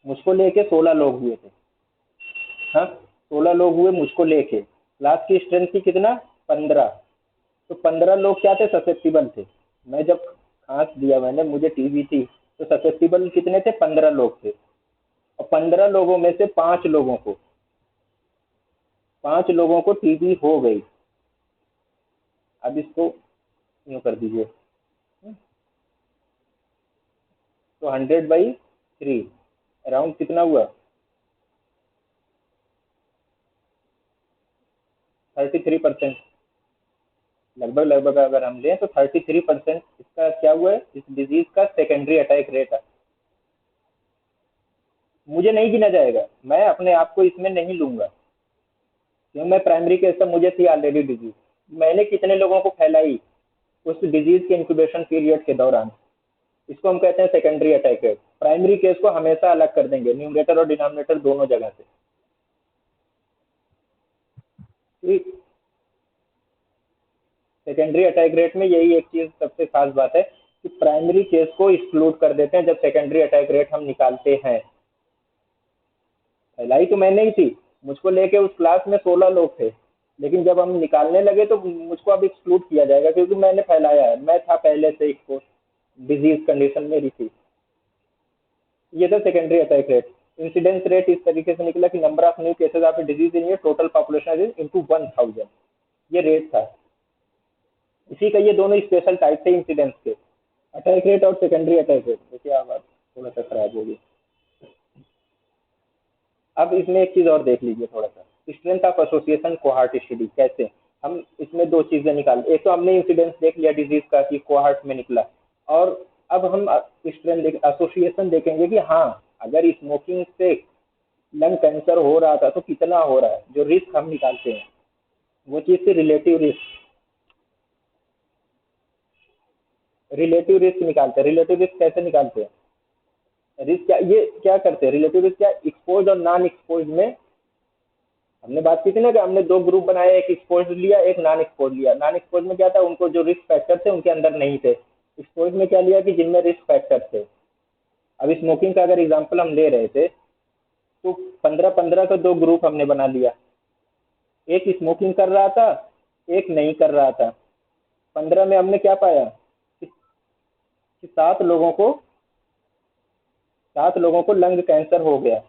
S1: मुझको लेके 16 लोग हुए थे। हाँ, 16 लोग हुए मुझको लेके, क्लास की स्ट्रेंथ थी कितना? 15। तो 15 लोग क्या थे? ससेप्टिबल थे। मैं जब खांस दिया मैंने, मुझे टीबी थी, तो ससेप्टिबल कितने थे? 15 लोग थे। और 15 लोगों में से 5 लोगों को टीबी हो गई। अब इसको यूँ कर दीजिए, तो 100/3 अराउंड कितना हुआ? 33%। लगभग अगर हम लें तो 33% इसका क्या हुआ है? इस डिजीज का सेकेंडरी अटैक रेट है। मुझे नहीं गिना जाएगा, मैं अपने आप को इसमें नहीं लूंगा क्योंकि मैं प्राइमरी केस था, मुझे थी ऑलरेडी डिजीज। मैंने कितने लोगों को फैलाई उस डिजीज के इंक्यूबेशन पीरियड के दौरान, इसको हम कहते हैं secondary attack rate. Primary case को हमेशा अलग कर देंगे, न्यूमरेटर और डिनोमिनेटर दोनों जगह से। ठीक, सेकेंडरी अटैक रेट में यही एक चीज सबसे खास बात है कि प्राइमरी केस को एक्सक्लूड कर देते हैं जब सेकेंडरी अटैक रेट हम निकालते हैं। फैलाई तो मैंने ही थी, मुझको लेके उस क्लास में 16 लोग थे, लेकिन जब हम निकालने लगे तो मुझको अब एक्सक्लूड किया जाएगा क्योंकि मैंने फैलाया है, मैं था पहले से एक्सपोज, डिजीज कंडीशन मेरी थी। ये था secondary attack rate. Incidence rate इस तरीके से निकला कि number of new cases of disease in total population into 1000, ये रेट था। इसी का ये दोनों स्पेशल टाइप थे इंसिडेंस के, अटैक रेट और सेकेंडरी अटैक रेट। देखिए आवाज थोड़ा सा खराब होगी। अब इसमें एक चीज और देख लीजिए थोड़ा सा, strength of association cohort study कैसे। हम इसमें 2 चीजें निकाल, एक तो हमने इंसिडेंस देख लिया डिजीज का कि कोहार्ट में निकला, और अब हम स्ट्रेंथ एसोसिएशन देखेंगे कि हाँ अगर स्मोकिंग से लंग कैंसर हो रहा था तो कितना हो रहा है। जो रिस्क हम निकालते हैं वो चीज थी रिलेटिव रिस्क। रिलेटिव रिस्क निकालते हैं। रिलेटिव रिस्क कैसे निकालते हैं? रिस्क क्या, ये क्या करते हैं रिलेटिव रिस्क क्या, एक्सपोज और नॉन एक्सपोज में हमने बात की थी ना कि हमने 2 ग्रुप बनाए, एक एक्सपोज लिया एक नॉन एक्सपोज लिया। नॉन एक्सपोज में क्या था, उनको जो रिस्क फैक्टर थे उनके अंदर नहीं थे। एक्सपोज में क्या लिया कि जिनमें रिस्क फैक्टर थे। अब स्मोकिंग का अगर एग्जाम्पल हम ले रहे थे तो 15-15 का 2 ग्रुप हमने बना लिया। एक स्मोकिंग कर रहा था, एक नहीं कर रहा था। 15 में हमने क्या पाया कि 7 लोगों को लंग कैंसर हो गया,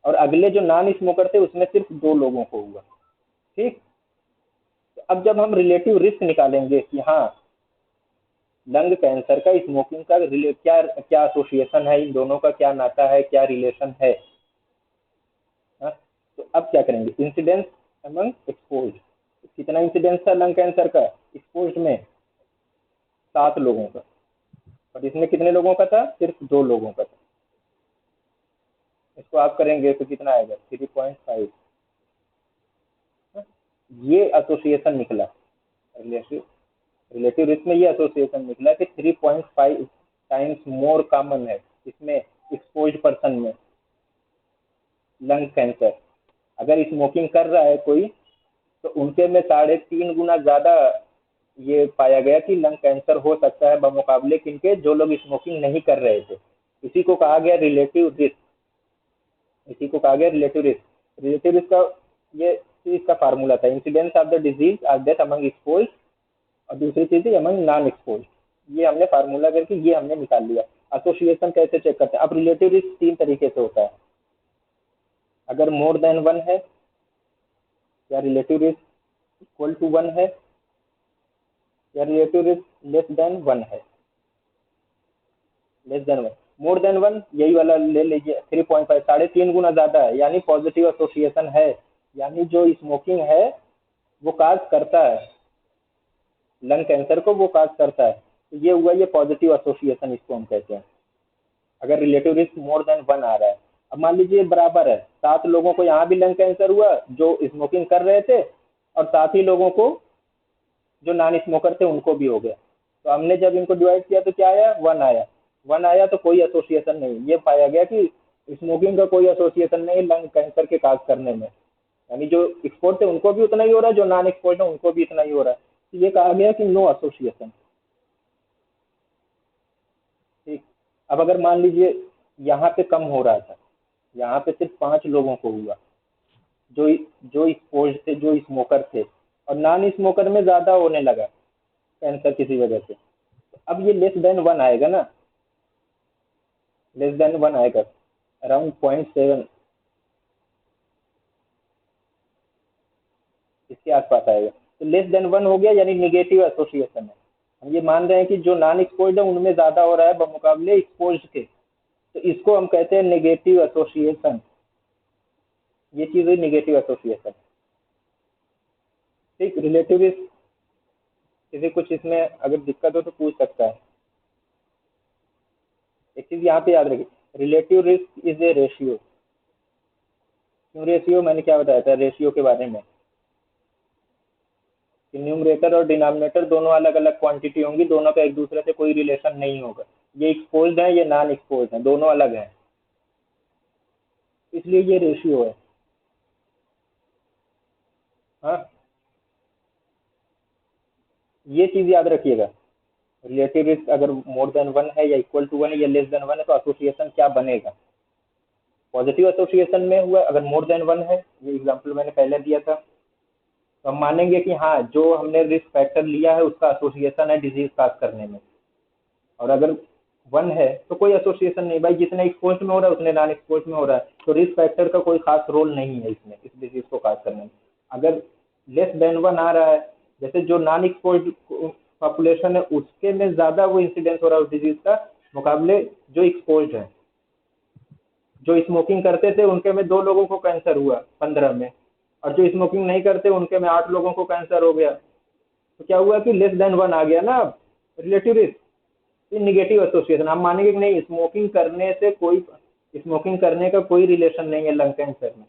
S1: और अगले जो नॉन स्मोकर थे उसमें सिर्फ 2 लोगों को हुआ। ठीक, तो अब जब हम रिलेटिव रिस्क निकालेंगे कि हाँ लंग कैंसर का स्मोकिंग का क्या क्या एसोसिएशन है, इन दोनों का क्या नाता है, क्या रिलेशन है, हाँ? तो अब क्या करेंगे, इंसिडेंस अमंग एक्सपोज। कितना इंसिडेंस था लंग कैंसर का एक्सपोज में? 7 लोगों का, और इसमें कितने लोगों का था? सिर्फ 2 लोगों का था। इसको आप करेंगे तो कितना आएगा? 3.5। ये एसोसिएशन निकला रिलेटिव रिस्क में, ये एसोसिएशन निकला कि 3.5 टाइम्स मोर कॉमन है इसमें एक्सपोज पर्सन में लंग कैंसर। अगर स्मोकिंग कर रहा है कोई तो उनके में 3.5 गुना ज़्यादा ये पाया गया कि लंग कैंसर हो सकता है बमुकाबले किनके, जो लोग स्मोकिंग नहीं कर रहे थे। इसी को कहा गया रिलेटिव रिस्क। रिलेटिव रिस्क का ये इसका फार्मूला था, incidence of the disease of death among expose, और दूसरी चीज है अमंग नॉन एक्सपोज। ये हमने फार्मूला करके ये हमने निकाल लिया। एसोसिएशन कैसे चेक करते हैं? अब रिलेटिव रिस्क 3 तरीके से होता है, अगर मोर देन 1 है, या रिलेटिव रिस्क इक्वल टू 1 है, या रिलेटिव रिस्क लेस देन 1 है। लेस देन 1, मोर देन 1 यही वाला ले लीजिए 3.5, 3.5 गुना ज्यादा है, यानी पॉजिटिव एसोसिएशन है, यानी जो स्मोकिंग है वो काज करता है लंग कैंसर को, वो काज करता है। तो ये हुआ ये पॉजिटिव एसोसिएशन, इसको हम कहते हैं अगर रिलेटिव रिस्क मोर देन 1 आ रहा है। अब मान लीजिए बराबर है, 7 लोगों को यहाँ भी लंग कैंसर हुआ जो स्मोकिंग कर रहे थे, और 7 ही लोगों को जो नॉन स्मोकर थे उनको भी हो गया। तो हमने जब इनको डिवाइड किया तो क्या आया? 1 आया। तो कोई एसोसिएशन नहीं, ये पाया गया कि स्मोकिंग का कोई एसोसिएशन नहीं लंग कैंसर के काज करने में, यानी जो एक्सपोर्ट थे उनको भी उतना ही हो रहा है, जो नॉन एक्सपोर्ट है उनको भी इतना ही हो रहा है। तो ये कहा गया कि नो एसोसिएशन। ठीक, अब अगर मान लीजिए यहाँ पे कम हो रहा था, यहाँ पे सिर्फ 5 लोगों को हुआ जो जो एक्सपोज थे, जो स्मोकर थे, और नॉन स्मोकर में ज्यादा होने लगा कैंसर किसी वजह से, तो अब ये लेस देन 1 आएगा ना, लेस देन 1 आएगा, अराउंड 0.7 इसके आसपास आएगा। तो लेस देन 1 हो गया, यानी निगेटिव एसोसिएशन है। हम ये मान रहे हैं कि जो नॉन एक्सपोज्ड है उनमें ज्यादा हो रहा है बमुकाबले एक्सपोज्ड के, तो इसको हम कहते हैं नेगेटिव एसोसिएशन। ये चीज है नेगेटिव एसोसिएशन। ठीक, रिलेटिव रिस्क किसी कुछ इसमें अगर दिक्कत हो तो पूछ सकता है। एक चीज यहाँ पे याद रखिए, relative risk is a ratio. क्यों रेशियो? मैंने क्या बताया था रेशियो के बारे में, कि न्यूमरेटर और डिनोमिनेटर दोनों अलग अलग क्वांटिटी होंगी, दोनों का एक दूसरे से कोई रिलेशन नहीं होगा। ये एक्सपोज्ड है, ये नॉन एक्सपोज्ड है, दोनों अलग हैं, इसलिए ये रेशियो है। हाँ, ये चीज याद रखिएगा। रिलेटिव रिस्क अगर मोर देन 1 है, या इक्वल टू 1 है, या लेस देन 1 है, तो एसोसिएशन क्या बनेगा? पॉजिटिव एसोसिएशन में हुआ अगर मोर देन 1 है, ये एग्जांपल मैंने पहले दिया था, तो हम मानेंगे कि हाँ जो हमने रिस्क फैक्टर लिया है उसका एसोसिएशन है डिजीज काज करने में। और अगर 1 है तो कोई एसोसिएशन नहीं, भाई जितने एक्सपोज में हो रहा है उतने नॉन एक्सपोज में हो रहा है, तो रिस्क फैक्टर का कोई खास रोल नहीं है इसमें, इस डिजीज को काज करने में। अगर लेस देन 1 आ रहा है, जैसे जो नॉन एक्सपोज पॉपुलेशन है उसके में ज्यादा वो इंसिडेंस हो रहा है उस डिजीज का मुकाबले जो एक्सपोज है। जो स्मोकिंग करते थे उनके में 2 लोगों को कैंसर हुआ 15 में, और जो स्मोकिंग नहीं करते उनके में 8 लोगों को कैंसर हो गया। तो क्या हुआ कि लेस देन 1 आ गया ना अब रिलेटिव रिस्क, निगेटिव एसोसिएशन। हम मानेंगे कि नहीं, स्मोकिंग करने का कोई रिलेशन नहीं है लंग कैंसर में,